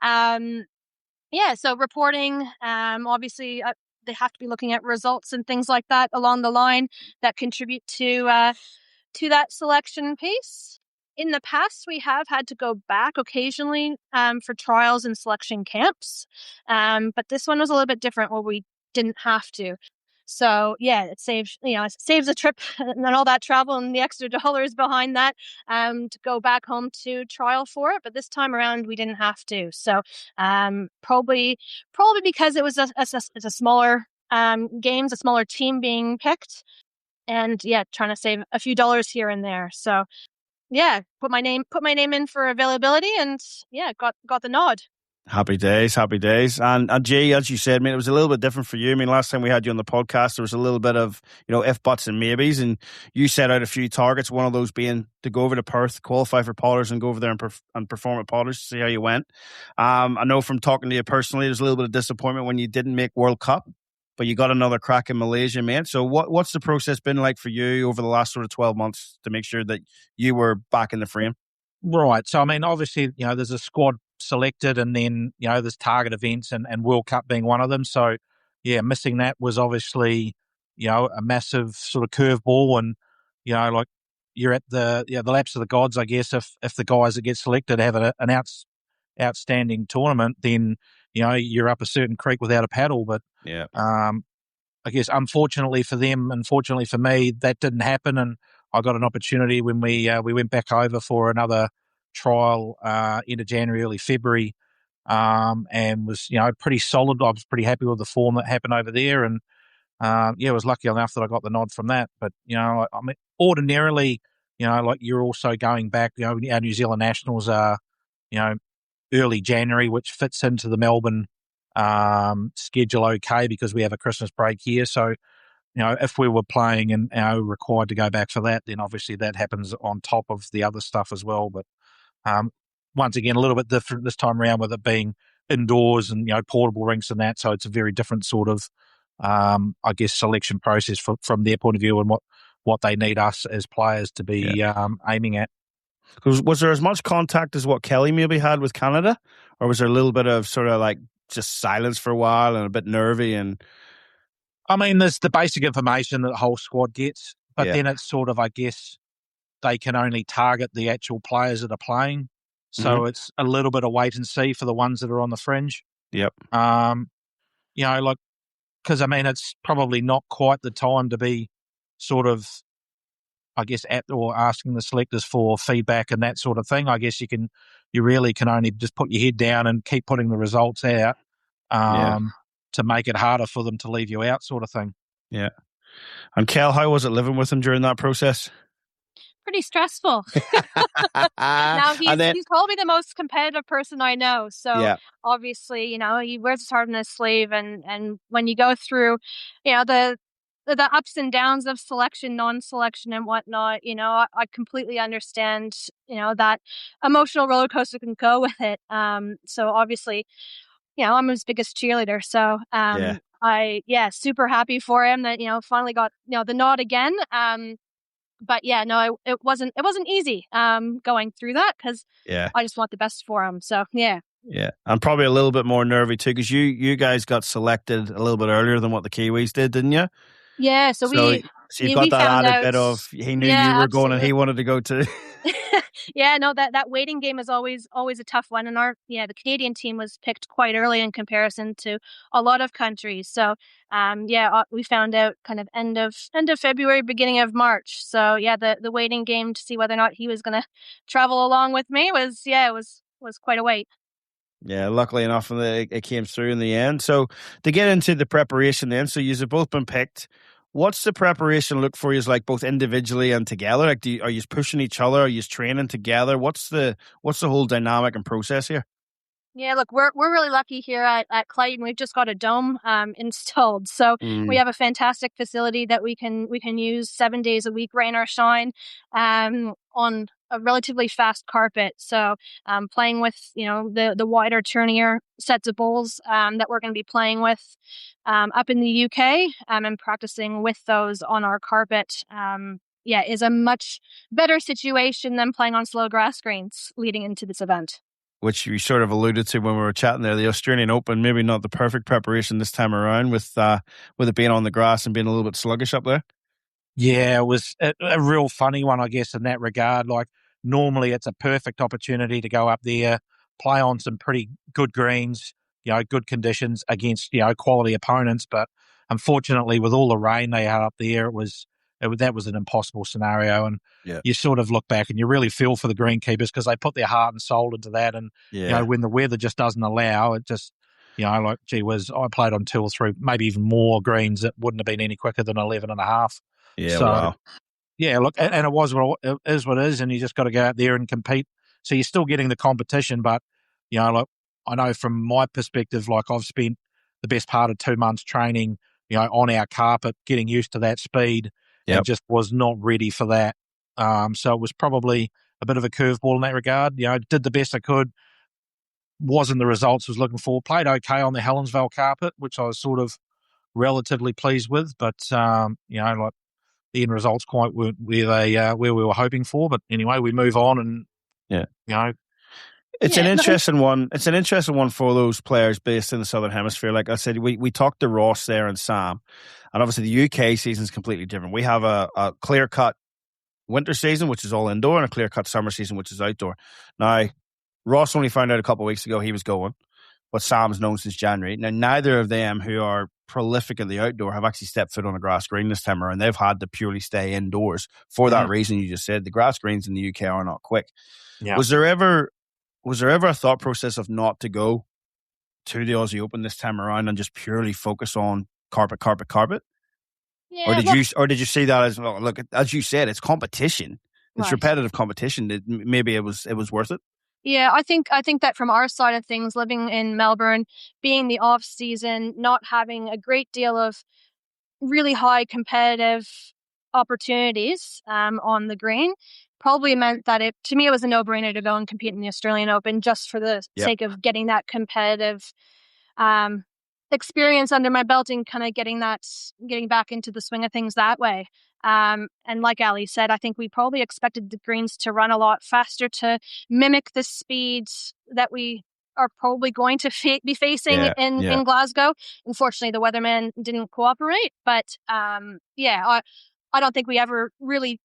So reporting, obviously, they have to be looking at results and things like that along the line that contribute to that selection piece. In the past, we have had to go back occasionally for trials and selection camps, but this one was a little bit different where we didn't have to. So it saves a trip and all that travel and the extra dollars behind that to go back home to trial for it. But this time around, we didn't have to. So probably because it was a smaller games, a smaller team being picked, and trying to save a few dollars here and there. So put my name in for availability, and got the nod. Happy days. And Jay, as you said, it was a little bit different for you. Last time we had you on the podcast, there was a little bit of, if, buts and maybes, and you set out a few targets, one of those being to go over to Perth, qualify for Potters, and go over there and perform at Potters to see how you went. I know from talking to you personally, there's a little bit of disappointment when you didn't make World Cup, but you got another crack in Malaysia, mate. So what's the process been like for you over the last sort of 12 months to make sure that you were back in the frame? Right. So, obviously, there's a squad selected, and then, there's target events and World Cup being one of them. So, missing that was obviously, a massive sort of curveball, and, like you're at the laps of the gods, I guess, if the guys that get selected have an outstanding tournament, then, you're up a certain creek without a paddle. But, I guess, unfortunately for them, unfortunately for me, that didn't happen, and I got an opportunity when we went back over for another trial end of January, early February, and was pretty solid. I was pretty happy with the form that happened over there, and I was lucky enough that I got the nod from that. But ordinarily, like you're also going back. Our New Zealand nationals are early January, which fits into the Melbourne schedule okay because we have a Christmas break here. So, if we were playing and required to go back for that, then obviously that happens on top of the other stuff as well. But once again, a little bit different this time around with it being indoors and portable rinks and that. So it's a very different sort of, I guess, selection process from their point of view and what they need us as players to be aiming at. Was there as much contact as what Kelly maybe had with Canada, or was there a little bit of sort of like just silence for a while and a bit nervy? And there's the basic information that the whole squad gets, but then it's sort of, I guess, they can only target the actual players that are playing. So it's a little bit of wait and see for the ones that are on the fringe. Yep. Because it's probably not quite the time to be sort of, I guess, or asking the selectors for feedback and that sort of thing. I guess you really can only just put your head down and keep putting the results out. To make it harder for them to leave you out, sort of thing. Yeah. And Kel, how was it living with them during that process? pretty stressful. Now he's probably the most competitive person I know. So obviously, he wears his heart on his sleeve, and when you go through, the ups and downs of selection, non-selection, and whatnot, I completely understand, that emotional roller coaster can go with it. So obviously, I'm his biggest cheerleader. So super happy for him that finally got the nod again. But it wasn't easy going through that, because I just want the best for him. So yeah, and probably a little bit more nervy too, because you guys got selected a little bit earlier than what the Kiwis did, didn't you? Yeah, so you've got that added bit of he knew you were going and he wanted to go too. Yeah, no, that waiting game is always a tough one, and the Canadian team was picked quite early in comparison to a lot of countries. So we found out kind of end of February, beginning of March. So the waiting game to see whether or not he was going to travel along with me was quite a wait. Yeah, luckily enough, it came through in the end. So to get into the preparation then, so you've both been picked. What's the preparation look for you like, both individually and together? Like, are you pushing each other? Are you training together? What's the whole dynamic and process here? Yeah, look, we're really lucky here at Clayton. We've just got a dome installed, so we have a fantastic facility that we can use 7 days a week, rain or shine, on a relatively fast carpet. So playing with the wider turnier sets of bowls that we're going to be playing with up in the UK and practicing with those on our carpet. Is a much better situation than playing on slow grass greens leading into this event. Which you sort of alluded to when we were chatting there, the Australian Open, maybe not the perfect preparation this time around with it being on the grass and being a little bit sluggish up there. Yeah, it was a real funny one, I guess, in that regard. Like, normally it's a perfect opportunity to go up there, play on some pretty good greens, good conditions against, quality opponents. But unfortunately, with all the rain they had up there, that was an impossible scenario. And you sort of look back and you really feel for the greenkeepers, because they put their heart and soul into that. And, when the weather just doesn't allow, it just, like, gee whiz, I played on 2 or 3, maybe even more greens that wouldn't have been any quicker than 11 and a half. Yeah, so, wow. Yeah, look, and it is what it is, and you just got to go out there and compete. So you're still getting the competition, but, look, I know from my perspective, like, I've spent the best part of 2 months training, on our carpet, getting used to that speed, and just was not ready for that. So it was probably a bit of a curveball in that regard. Did the best I could. Wasn't the results I was looking for. Played okay on the Helensvale carpet, which I was sort of relatively pleased with, but, like, the end results quite weren't where we were hoping for. But anyway, we move on, and it's an interesting one. It's an interesting one for those players based in the Southern Hemisphere. Like I said, we talked to Ross there and Sam, and obviously the UK season is completely different. We have a clear cut winter season, which is all indoor, and a clear cut summer season, which is outdoor. Now, Ross only found out a couple of weeks ago he was going, but Sam's known since January. Now, neither of them, who are prolific in the outdoor, have actually stepped foot on a grass green this time around. They've had to purely stay indoors for that reason you just said. The grass greens in the UK are not quick. Yeah. Was there ever a thought process of not to go to the Aussie Open this time around and just purely focus on carpet? Yeah, or did you see that as, look, as you said, it's competition. It's repetitive competition. Maybe it was worth it. Yeah, I think that from our side of things, living in Melbourne, being the off season, not having a great deal of really high competitive opportunities on the green, probably meant that it was a no-brainer to go and compete in the Australian Open, just for the sake of getting that competitive experience under my belt and kind of getting back into the swing of things that way. And like Ali said, I think we probably expected the greens to run a lot faster to mimic the speeds that we are probably going to be facing in Glasgow. Unfortunately, the weatherman didn't cooperate, but I don't think we ever really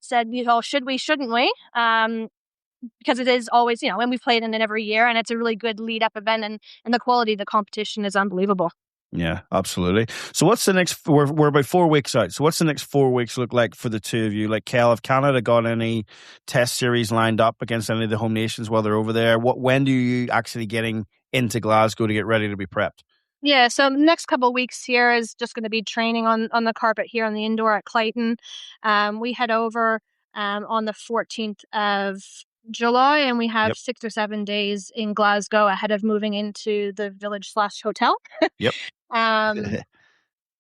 said, should we, shouldn't we? Because it is always, when we've played in it every year, and it's a really good lead up event, and the quality of the competition is unbelievable. Yeah, absolutely. So what's the next, we're about 4 weeks out. So what's the next 4 weeks look like for the two of you? Like, Kel, have Canada got any test series lined up against any of the home nations while they're over there? When do you actually getting into Glasgow to get ready to be prepped? Yeah, so the next couple of weeks here is just going to be training on the carpet here on the indoor at Clayton. We head over on the 14th of July, and we have 6 or 7 days in Glasgow ahead of moving into the village/hotel. Yep.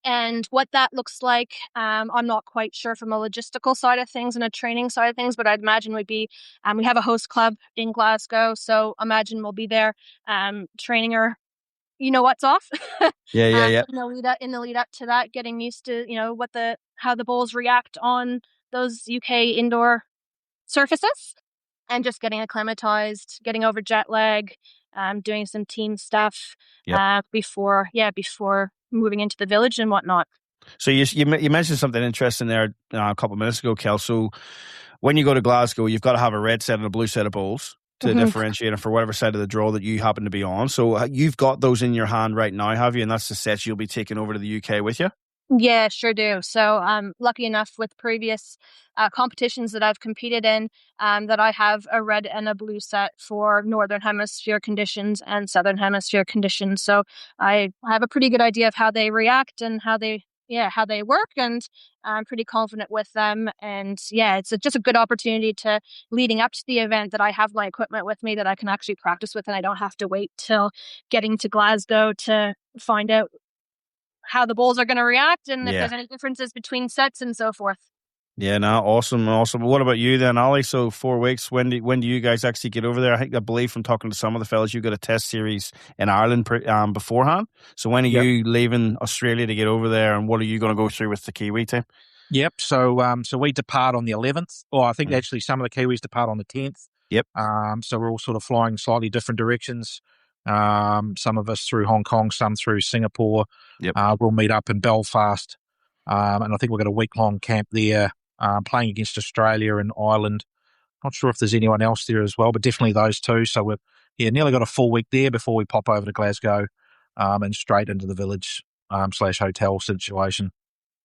And what that looks like, I'm not quite sure from a logistical side of things and a training side of things, but I'd imagine would be, we have a host club in Glasgow, so imagine we'll be there training her, what's off. Yeah. In the lead up to that, getting used to, how the bulls react on those UK indoor surfaces, and just getting acclimatized, getting over jet lag, doing some team stuff before moving into the village and whatnot. So you mentioned something interesting there a couple of minutes ago, Kel. So when you go to Glasgow, you've got to have a red set and a blue set of bowls to differentiate it for whatever side of the draw that you happen to be on. So you've got those in your hand right now, have you? And that's the sets you'll be taking over to the UK with you? Yeah, sure do. So I'm lucky enough with previous competitions that I've competed in that I have a red and a blue set for Northern Hemisphere conditions and Southern Hemisphere conditions. So I have a pretty good idea of how they react and how they work, and I'm pretty confident with them. And it's just a good opportunity to, leading up to the event, that I have my equipment with me that I can actually practice with, and I don't have to wait till getting to Glasgow to find out how the bulls are going to react and if there's any differences between sets and so forth. Yeah, no, awesome. What about you then, Ali? So 4 weeks. When do you guys actually get over there? I believe from talking to some of the fellas, you got a test series in Ireland beforehand. So when are you leaving Australia to get over there, and what are you going to go through with the Kiwi team? Yep. So we depart on the 11th, or I think actually some of the Kiwis depart on the 10th. Yep. So we're all sort of flying slightly different directions. Some of us through Hong Kong, some through Singapore. Yep. We'll meet up in Belfast, and I think we've got a week-long camp there, playing against Australia and Ireland. Not sure if there's anyone else there as well, but definitely those two. So we've nearly got a full week there before we pop over to Glasgow and straight into the village /hotel situation.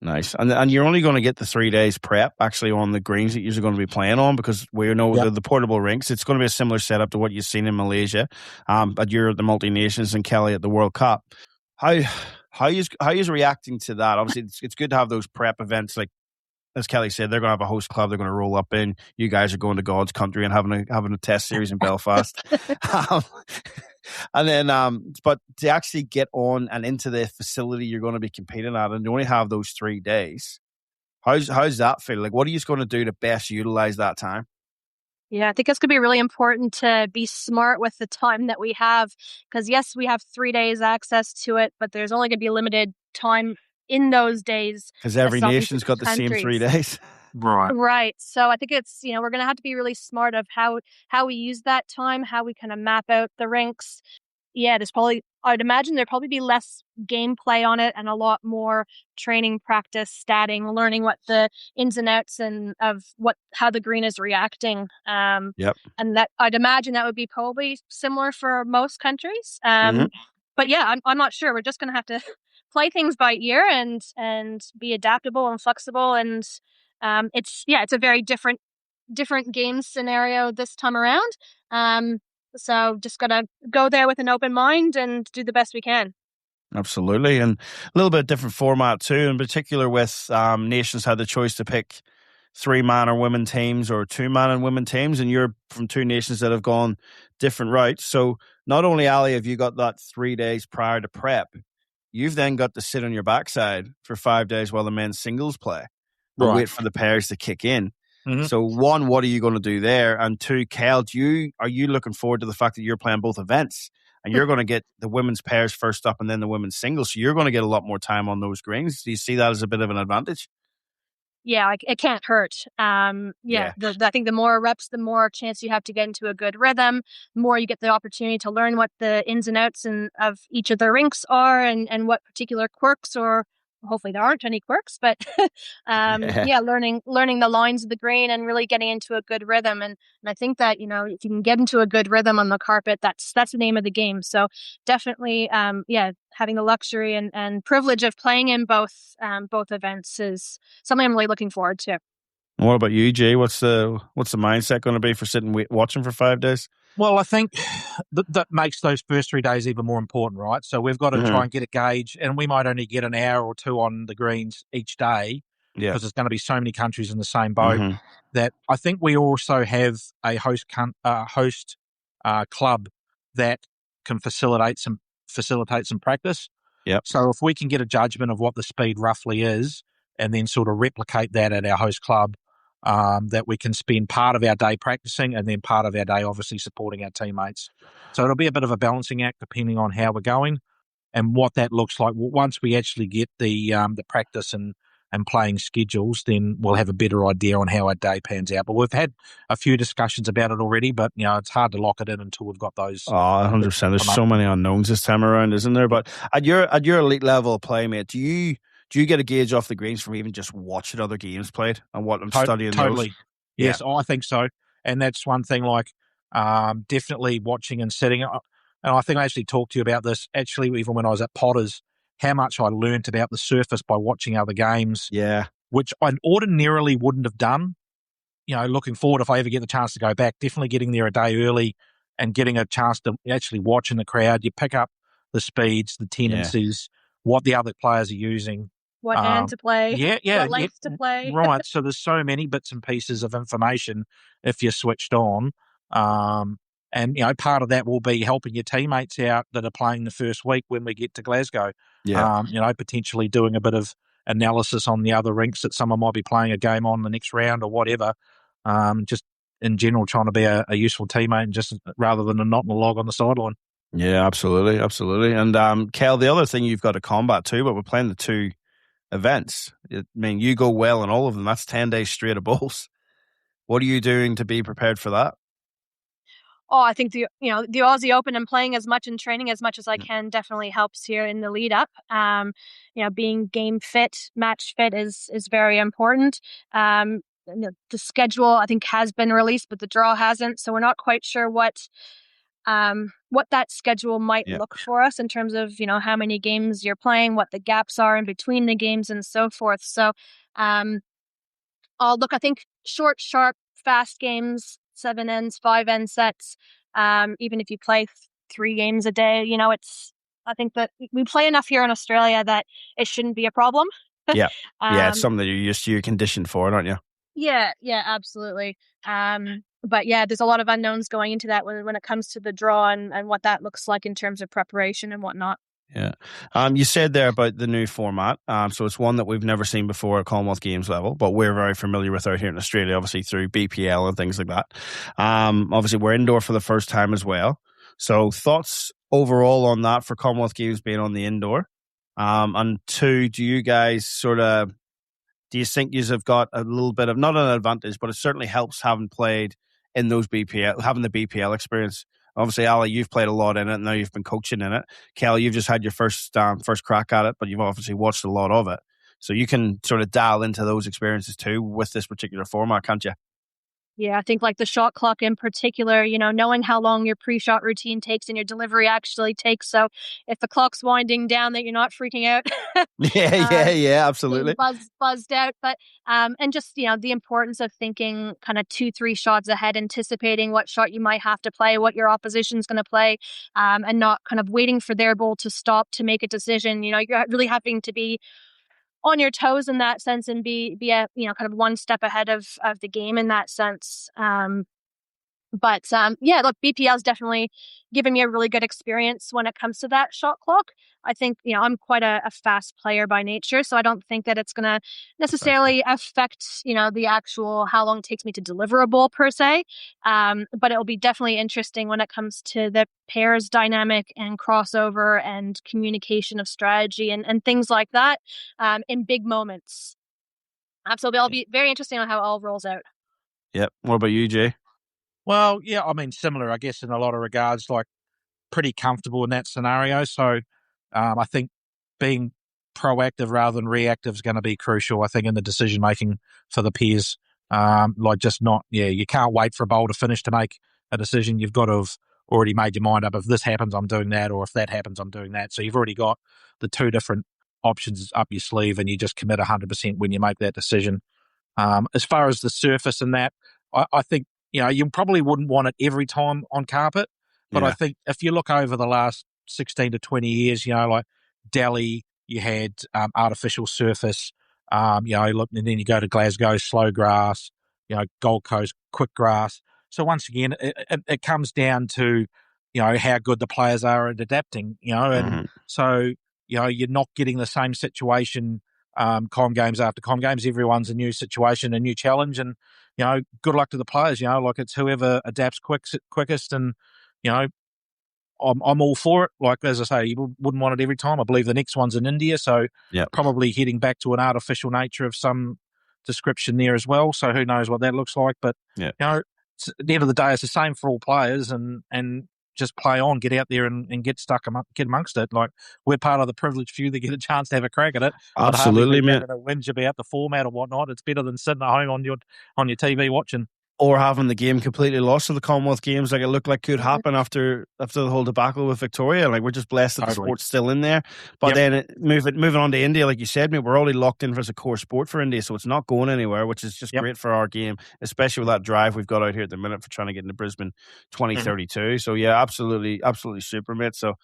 Nice. And you're only going to get the 3 days prep actually on the greens that you're going to be playing on, because we know the portable rinks. It's going to be a similar setup to what you've seen in Malaysia. But you're at the multi-nations and Kelly at the World Cup. How is reacting to that? Obviously, it's good to have those prep events. Like, as Kelly said, they're going to have a host club. They're going to roll up in. You guys are going to God's country and having a test series in Belfast. And then, but to actually get on and into the facility you're going to be competing at, and you only have those 3 days, how's that feel? Like, what are you going to do to best utilize that time? Yeah, I think it's going to be really important to be smart with the time that we have, because yes, we have 3 days access to it, but there's only going to be limited time in those days. Because every nation's got the same 3 days. Right. So I think it's, we're going to have to be really smart of how we use that time, how we kind of map out the rinks. Yeah, I'd imagine there'd probably be less gameplay on it and a lot more training, practice, statting, learning what the ins and outs and of how the green is reacting. And that I'd imagine that would be probably similar for most countries. But yeah, I'm not sure. We're just going to have to play things by ear and be adaptable and flexible. And it's a very different game scenario this time around. So just got to go there with an open mind and do the best we can. Absolutely. And a little bit different format too, in particular with nations had the choice to pick 3-man or women teams or 2-man and women teams, and you're from 2 nations that have gone different routes. So not only, Ali, have you got that 3 days prior to prep, you've then got to sit on your backside for 5 days while the men's singles play and wait for the pairs to kick in. So 1, what are you going to do there? And 2, Kel, are you looking forward to the fact that you're playing both events and you're going to get the women's pairs first up and then the women's singles? So you're going to get a lot more time on those greens. Do you see that as a bit of an advantage? Yeah, it can't hurt. I think the more reps, the more chance you have to get into a good rhythm, the more you get the opportunity to learn what the ins and outs of each of the rinks are and what particular quirks, or hopefully there aren't any quirks, but learning the lines of the green and really getting into a good rhythm. And I think that, if you can get into a good rhythm on the carpet, that's the name of the game. So definitely, having the luxury and privilege of playing in both events is something I'm really looking forward to. And what about you, Jay? What's the mindset going to be for sitting watching for 5 days? Well, I think that makes those first 3 days even more important, right? So we've got to try and get a gauge, and we might only get an hour or 2 on the greens each day. because there's going to be so many countries in the same boat, that I think we also have a host club that can facilitate some practice. Yep. So if we can get a judgment of what the speed roughly is and then sort of replicate that at our host club, that we can spend part of our day practicing and then part of our day obviously supporting our teammates. So it'll be a bit of a balancing act depending on how we're going and what that looks like. Once we actually get the practice and playing schedules, then we'll have a better idea on how our day pans out. But we've had a few discussions about it already, but it's hard to lock it in until we've got those. 100%. There's so many unknowns this time around, isn't there? But at your elite level of play, mate, do you get a gauge off the greens from even just watching other games played and what I'm studying totally. those? Yes, I think so. And that's one thing, definitely watching and sitting. And I think I actually talked to you about this, actually, even when I was at Potters, how much I learnt about the surface by watching other games. Yeah. Which I ordinarily wouldn't have done. Looking forward, if I ever get the chance to go back, definitely getting there a day early and getting a chance to actually watch in the crowd. You pick up the speeds, the tendencies, what the other players are using. What hand to play. What length to play. Right. So there's so many bits and pieces of information if you're switched on. And, part of that will be helping your teammates out that are playing the first week when we get to Glasgow. Yeah. Potentially doing a bit of analysis on the other rinks that someone might be playing a game on the next round or whatever. Just in general, trying to be a useful teammate and just rather than a knot and a log on the sideline. Yeah, absolutely. Absolutely. And, Kel, the other thing you've got to combat too, but we're playing the two events. I mean, you go well in all of them. That's 10 days straight of bowls. What are you doing to be prepared for that? Oh, I think the Aussie Open and playing as much and training as much as I can definitely helps here in the lead up. Being game fit, match fit is very important. The schedule I think has been released, but the draw hasn't, so we're not quite sure what that schedule might look for us in terms of how many games you're playing, what the gaps are in between the games, and so forth. So, I think short, sharp, fast games, 7 ends, 5 end sets. Even if you play 3 games a day, I think that we play enough here in Australia that it shouldn't be a problem. Yeah. It's something that you're conditioned for, aren't you? Yeah, absolutely. But yeah, there's a lot of unknowns going into that when it comes to the draw and what that looks like in terms of preparation and whatnot. Yeah. You said there about the new format. So it's one that we've never seen before at Commonwealth Games level, but we're very familiar with out here in Australia, obviously through BPL and things like that. Obviously we're indoor for the first time as well. So thoughts overall on that for Commonwealth Games being on the indoor? And 2, do you think you have got a little bit of, not an advantage, but it certainly helps having played in those having the BPL experience? Obviously, Ali, you've played a lot in it, and now you've been coaching in it. Kel, you've just had your first crack at it, but you've obviously watched a lot of it. So you can sort of dial into those experiences too with this particular format, can't you? Yeah, I think like the shot clock in particular, knowing how long your pre-shot routine takes and your delivery actually takes. So if the clock's winding down, that you're not freaking out. Yeah, absolutely. Buzzed out. But, and just, the importance of thinking kind of 2-3 shots ahead, anticipating what shot you might have to play, what your opposition's going to play, and not kind of waiting for their ball to stop to make a decision. You're really having to be on your toes in that sense and be a kind of one step ahead of the game in that sense. But look, BPL is definitely given me a really good experience when it comes to that shot clock. I think, I'm quite a fast player by nature, so I don't think that it's going to necessarily affect, the actual how long it takes me to deliver a ball per se. But it'll be definitely interesting when it comes to the pairs dynamic and crossover and communication of strategy and things like that in big moments. So it'll be very interesting on how it all rolls out. Yep. What about you, Jay? Well, yeah, I mean, similar, I guess, in a lot of regards, like pretty comfortable in that scenario. So I think being proactive rather than reactive is going to be crucial, I think, in the decision-making for the peers. You can't wait for a bowl to finish to make a decision. You've got to have already made your mind up. If this happens, I'm doing that, or if that happens, I'm doing that. So you've already got the 2 different options up your sleeve, and you just commit 100% when you make that decision. As far as the surface and that, I think, you probably wouldn't want it every time on carpet, but I think if you look over the last 16 to 20 years, like Delhi, you had artificial surface. Look, and then you go to Glasgow, slow grass, Gold Coast, quick grass. So once again, it comes down to, how good the players are at adapting, and so, you're not getting the same situation, Com Games after Com Games. Everyone's a new situation, a new challenge, and, good luck to the players, like it's whoever adapts quickest, and, I'm all for it. Like, as I say, you wouldn't want it every time. I believe the next one's in India, so probably heading back to an artificial nature of some description there as well. So who knows what that looks like. But, at the end of the day, it's the same for all players, and just play on, get out there and get get amongst it. Like, we're part of the privileged few that get a chance to have a crack at it. Absolutely, mate. Whinge about the format or whatnot. It's better than sitting at home on your TV watching. Or having the game completely lost to the Commonwealth Games, like it looked like could happen after the whole debacle with Victoria. Like, we're just blessed that the sport's still in there. But then moving on to India, like you said, we're already locked in as a core sport for India, so it's not going anywhere, which is just great for our game, especially with that drive we've got out here at the minute for trying to get into Brisbane 2032. So yeah, absolutely super, mate. So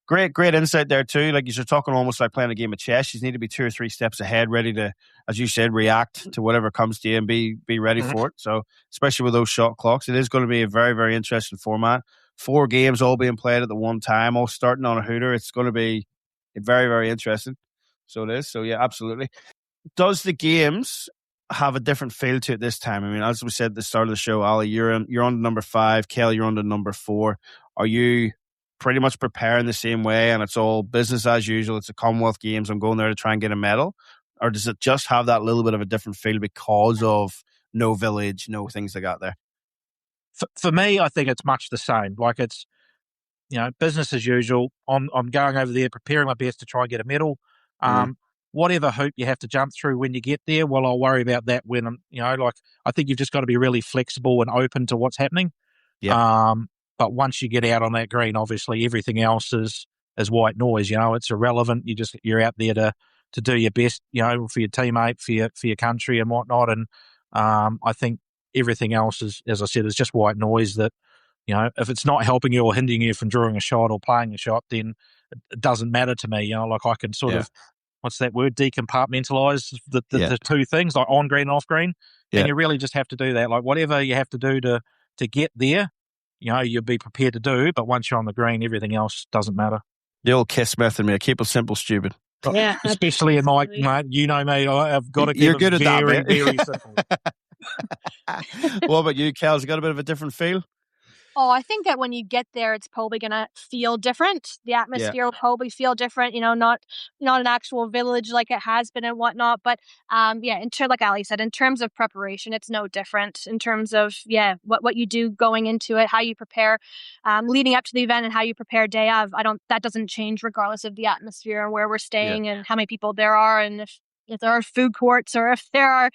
great insight there too. Like, you're talking almost like playing a game of chess. You need to be 2 or 3 steps ahead, ready to, as you said, react to whatever comes to you and be ready for it. So especially with those shot clocks, it is going to be a very, very interesting format. 4 games all being played at the one time, all starting on a hooter. It's going to be very, very interesting. So it is. So yeah, absolutely. Does the games have a different feel to it this time? I mean, as we said at the start of the show, Ali, you're on number 5. Kelly, you're on to number 4. Are you pretty much preparing the same way and it's all business as usual? It's the Commonwealth Games, I'm going there to try and get a medal? Or does it just have that little bit of a different feel because of no village, no things like that there? For me, I think it's much the same. Like, it's, business as usual. I'm going over there, preparing my best to try and get a medal. Whatever hoop you have to jump through when you get there, well, I'll worry about that when I'm, I think you've just got to be really flexible and open to what's happening. But once you get out on that green, obviously everything else is white noise. It's irrelevant. You're out there to do your best, for your teammate, for your country and whatnot. And I think everything else is, as I said, is just white noise. That, if it's not helping you or hindering you from drawing a shot or playing a shot, then it doesn't matter to me. Like, I can sort of, what's that word? Decompartmentalize the two things, like on green and off green. And you really just have to do that. Like, whatever you have to do to get there, you'll be prepared to do, but once you're on the green, everything else doesn't matter. The old KISS method, mate. Keep it simple, stupid. Yeah, especially in my, you know me, I've got to keep it very, very simple. What about you, Cal? Has it got a bit of a different feel? Oh, I think that when you get there, it's probably going to feel different. The atmosphere will probably feel different, not an actual village like it has been and whatnot. But like Ali said, in terms of preparation, it's no different in terms of, what you do going into it, how you prepare leading up to the event and how you prepare day of. That doesn't change regardless of the atmosphere and where we're staying and how many people there are, and if there are food courts or if there are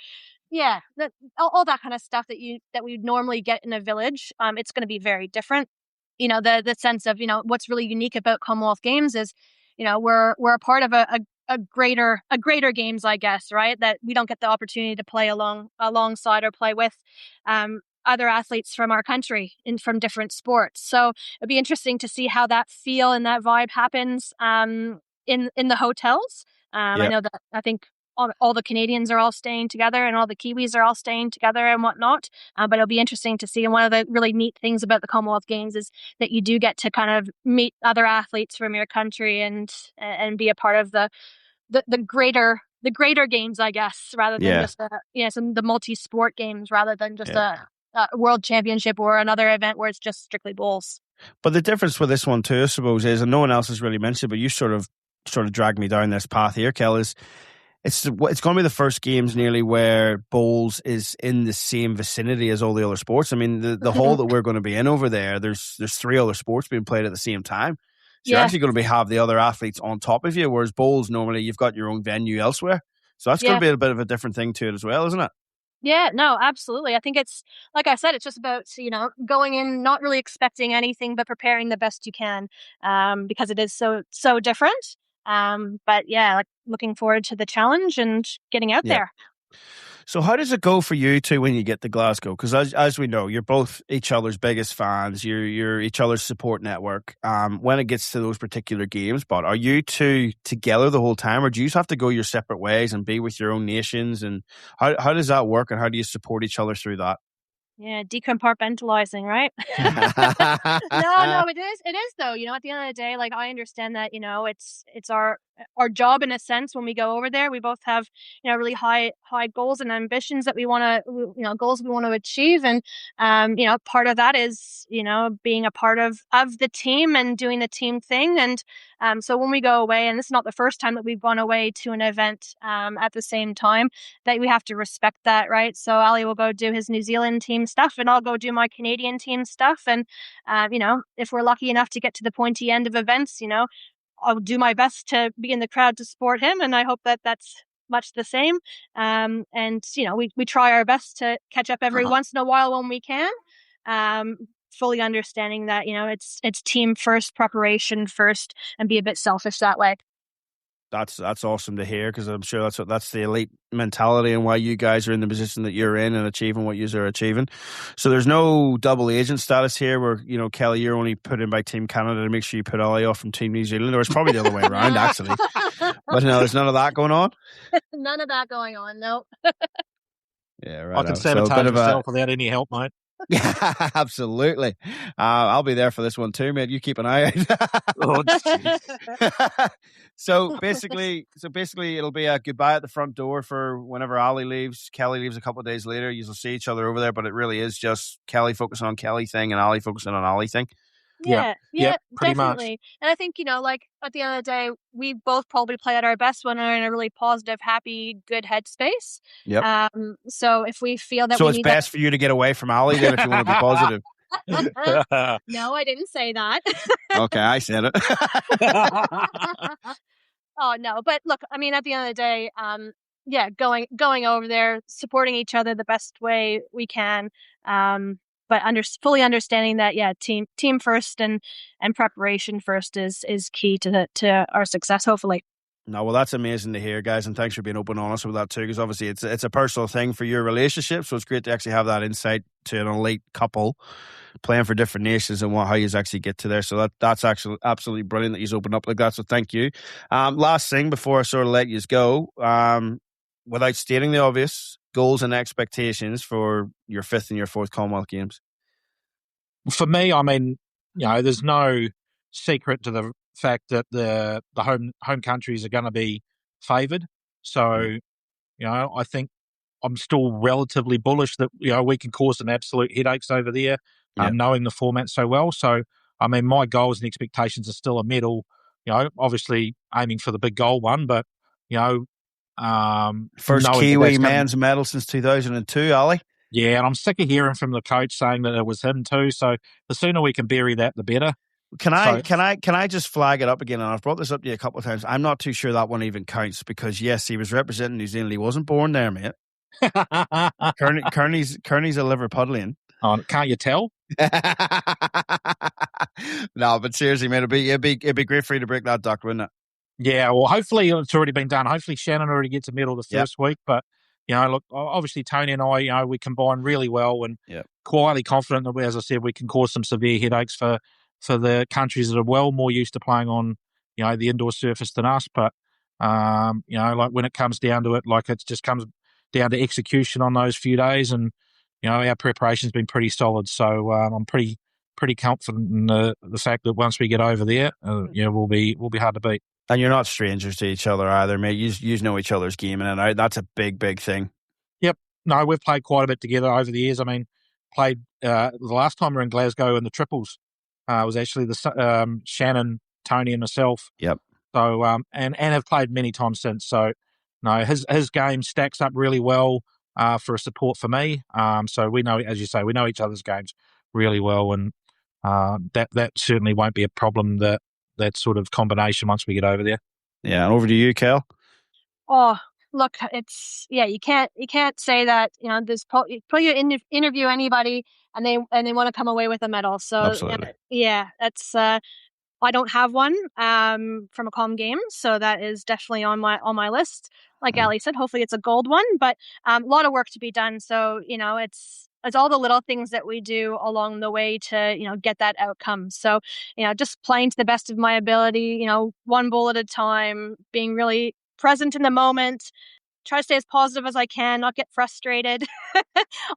all that kind of stuff that we would normally get in a village. It's going to be very different. The sense of, what's really unique about Commonwealth Games is, we're a part of a greater games, I guess, right? That we don't get the opportunity to play alongside or play with other athletes from our country and from different sports. So it'd be interesting to see how that feel and that vibe happens in the hotels. I know that I think all the Canadians are all staying together and all the Kiwis are all staying together and whatnot. But it'll be interesting to see. And one of the really neat things about the Commonwealth Games is that you do get to kind of meet other athletes from your country and be a part of the greater games, I guess, rather than just the multi-sport games, rather than just a world championship or another event where it's just strictly bowls. But the difference with this one too, I suppose, is, and no one else has really mentioned, but you sort of dragged me down this path here, Kel, is it's going to be the first games nearly where bowls is in the same vicinity as all the other sports. I mean, the hall that we're going to be in over there, there's 3 other sports being played at the same time. So you're actually going to have the other athletes on top of you, whereas bowls, normally you've got your own venue elsewhere. So that's going to be a bit of a different thing to it as well, isn't it? Yeah, no, absolutely. I think it's, like I said, it's just about, going in, not really expecting anything, but preparing the best you can, because it is so different. But yeah, like looking forward to the challenge and getting out there. So how does it go for you two when you get to Glasgow? Because as we know, you're both each other's biggest fans. You're each other's support network. When it gets to those particular games, but are you two together the whole time, or do you just have to go your separate ways and be with your own nations? And how does that work, and how do you support each other through that? Yeah, decompartmentalizing, right? No, it is though. At the end of the day, like, I understand that, it's our job in a sense when we go over there. We both have, really high goals and ambitions that we want to, goals we want to achieve. And, part of that is, being a part of the team and doing the team thing. And, so when we go away, and this is not the first time that we've gone away to an event, at the same time, that we have to respect that, right? So Ali will go do his New Zealand team stuff, and I'll go do my Canadian team stuff. And, if we're lucky enough to get to the pointy end of events, I'll do my best to be in the crowd to support him. And I hope that that's much the same. And, we try our best to catch up every once in a while when we can. Fully understanding that, it's team first, preparation first, and be a bit selfish that way. That's awesome to hear, because I'm sure that's the elite mentality and why you guys are in the position that you're in and achieving what you are achieving. So there's no double agent status here where, Kelly, you're only put in by Team Canada to make sure you put Ollie off from Team New Zealand, or it's probably the other way around actually. But no, there's none of that going on. None of that going on, no. Yeah, right. I can sabotage myself without any help, mate. Yeah, absolutely. I'll be there for this one too, mate. You keep an eye out. So basically, it'll be a goodbye at the front door for whenever Ali leaves. Kelly leaves a couple of days later. You'll see each other over there, but it really is just Kelly focusing on Kelly thing and Ali focusing on Ali thing. Yeah, pretty definitely. much. And I think, like, at the end of the day, we both probably play at our best when we're in a really positive, happy, good headspace. Yep. So if we feel that so it's best for you to get away from Ali then if you want to be positive. No, I didn't say that. Okay, I said it. Oh, no. But look, I mean, at the end of the day, going over there, supporting each other the best way we can. But fully understanding that, team first and preparation first is key to our success, hopefully. No, well, that's amazing to hear, guys, and thanks for being open and honest with that too, because obviously it's a personal thing for your relationship, so it's great to actually have that insight to an elite couple playing for different nations and how you actually get to there. So that's actually absolutely brilliant that you've opened up like that, so thank you. Last thing before I sort of let you go, without stating the obvious, goals and expectations for your 5th and your 4th Commonwealth Games? For me, I mean, there's no secret to the fact that the home countries are going to be favoured. So, I think I'm still relatively bullish that, we can cause some absolute headaches over there, knowing the format so well. So, I mean, my goals and expectations are still a medal, obviously aiming for the big gold one, but, first Kiwi men's medal since 2002, Ali. Yeah, and I'm sick of hearing from the coach saying that it was him too. So the sooner we can bury that, the better. Can I just flag it up again? And I've brought this up to you a couple of times. I'm not too sure that one even counts because yes, he was representing New Zealand. He wasn't born there, mate. Kearney's a Liverpudlian. Oh, can't you tell? No, but seriously, mate, it'd be great for you to break that duck, wouldn't it? Yeah, well, hopefully it's already been done. Hopefully Shannon already gets a medal the first week. But, look, obviously Tony and I, we combine really well and quietly confident that, as I said, we can cause some severe headaches for the countries that are well more used to playing on, the indoor surface than us. But, like when it comes down to it, like it just comes down to execution on those few days. And, our preparation's been pretty solid. So I'm pretty confident in the fact that once we get over there, we'll be hard to beat. And you're not strangers to each other either, mate. You know each other's game in and out. That's a big, big thing. Yep. No, we've played quite a bit together over the years. I mean, played the last time we were in Glasgow in the triples. Was actually the Shannon, Tony, and myself. Yep. So and have played many times since. So no, his game stacks up really well for a support for me. So we know, as you say, we know each other's games really well, and that certainly won't be a problem. That sort of combination once we get over there. Yeah, and over to you, Kel. Oh, look, it's you can't say that there's you interview anybody and they want to come away with a medal. So absolutely. that's I don't have one from a Com Games, so that is definitely on my list. Like Ali said, hopefully it's a gold one, but a lot of work to be done. So, it's all the little things that we do along the way to, get that outcome. So, just playing to the best of my ability, one bowl at a time, being really present in the moment, try to stay as positive as I can, not get frustrated.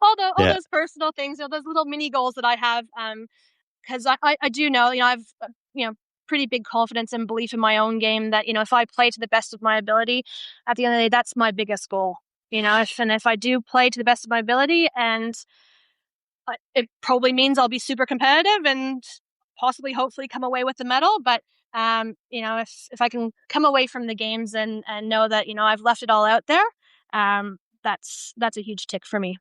all those personal things, those little mini goals that I have, because I do know, I've, pretty big confidence and belief in my own game that, if I play to the best of my ability, at the end of the day, that's my biggest goal. If I do play to the best of my ability, and it probably means I'll be super competitive and possibly, hopefully, come away with the medal. But if I can come away from the games and know that I've left it all out there, that's a huge tick for me.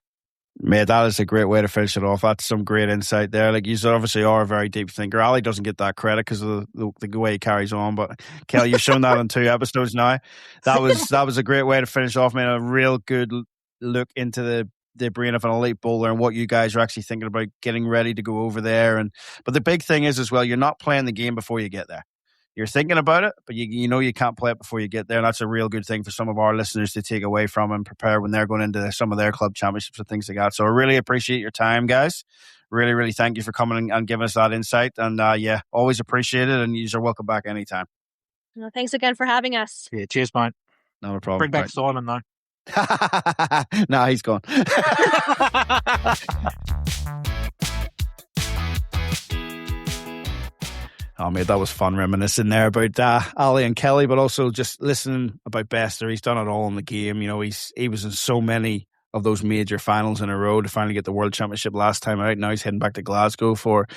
Mate, that is a great way to finish it off. That's some great insight there. Like, you obviously are a very deep thinker. Ali doesn't get that credit because of the way he carries on. But Kelly, you've shown that on 2 episodes now. That was a great way to finish off, man. A real good look into the brain of an elite bowler and what you guys are actually thinking about getting ready to go over there. But the big thing is as well, you're not playing the game before you get there. You're thinking about it, but you know you can't play it before you get there. And that's a real good thing for some of our listeners to take away from and prepare when they're going into some of their club championships and things like that. So I really appreciate your time, guys. Really, really thank you for coming and giving us that insight. And always appreciate it. And you're welcome back anytime. Well, thanks again for having us. Yeah, cheers, mate. Not a problem. Bring back Simon, though. No, he's gone. Oh, mate, that was fun reminiscing there about Ali and Kelly, but also just listening about Bester. He's done it all in the game. He was in so many of those major finals in a row to finally get the World Championship last time out. Now he's heading back to Glasgow for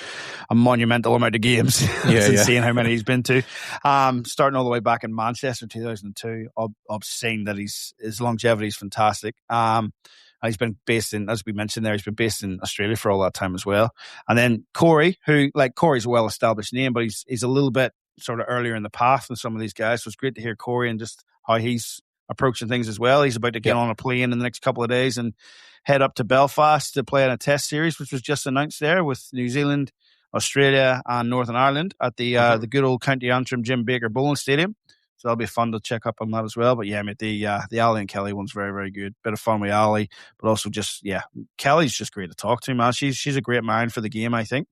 a monumental amount of games. It's insane how many he's been to. Starting all the way back in Manchester 2002. Obscene that his longevity is fantastic. He's been based in, as we mentioned there, he's been based in Australia for all that time as well. And then Corey, Corey's a well-established name, but he's a little bit sort of earlier in the path than some of these guys. So it's great to hear Corey and just how he's approaching things as well. He's about to get on a plane in the next couple of days and head up to Belfast to play in a test series, which was just announced there with New Zealand, Australia, and Northern Ireland at the good old County Antrim Jim Baker Bowling Stadium. So that'll be fun to check up on that as well. But yeah, mate, the Ali and Kelly one's very, very good. Bit of fun with Ali, but also just, Kelly's just great to talk to, man. She's a great mind for the game, I think.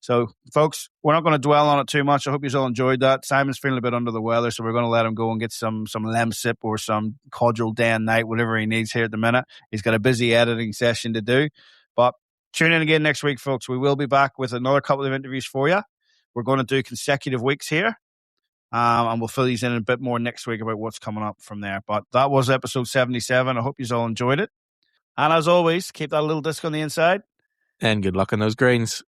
So, folks, we're not going to dwell on it too much. I hope you all enjoyed that. Simon's feeling a bit under the weather, so we're going to let him go and get some Lemsip or some cordial day and night, whatever he needs here at the minute. He's got a busy editing session to do. But tune in again next week, folks. We will be back with another couple of interviews for you. We're going to do consecutive weeks here. And we'll fill these in a bit more next week about what's coming up from there. But that was episode 77. I hope you all enjoyed it. And as always, keep that little disc on the inside. And good luck on those greens.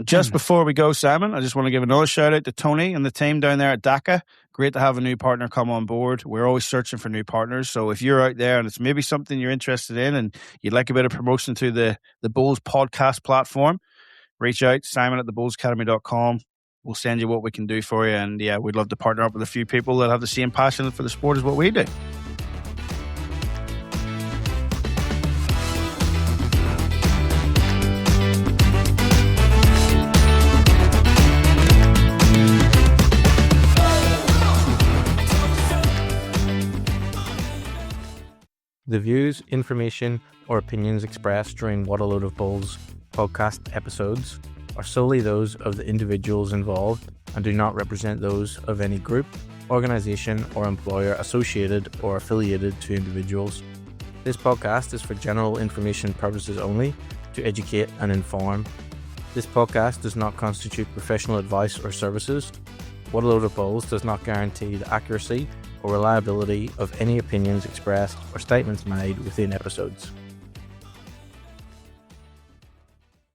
Just before we go, Simon, I just want to give another shout out to Tony and the team down there at DACA. Great to have a new partner come on board. We're always searching for new partners. So if you're out there and it's maybe something you're interested in and you'd like a bit of promotion to the Bulls podcast platform, reach out, Simon at thebullsacademy.com. We'll send you what we can do for you. And yeah, we'd love to partner up with a few people that have the same passion for the sport as what we do. The views, information, or opinions expressed during What a Load of Bulls podcast episodes are solely those of the individuals involved and do not represent those of any group, organization, or employer associated or affiliated to individuals. This podcast is for general information purposes only, to educate and inform. This podcast does not constitute professional advice or services. What a Load of Bulls does not guarantee the accuracy or reliability of any opinions expressed or statements made within episodes.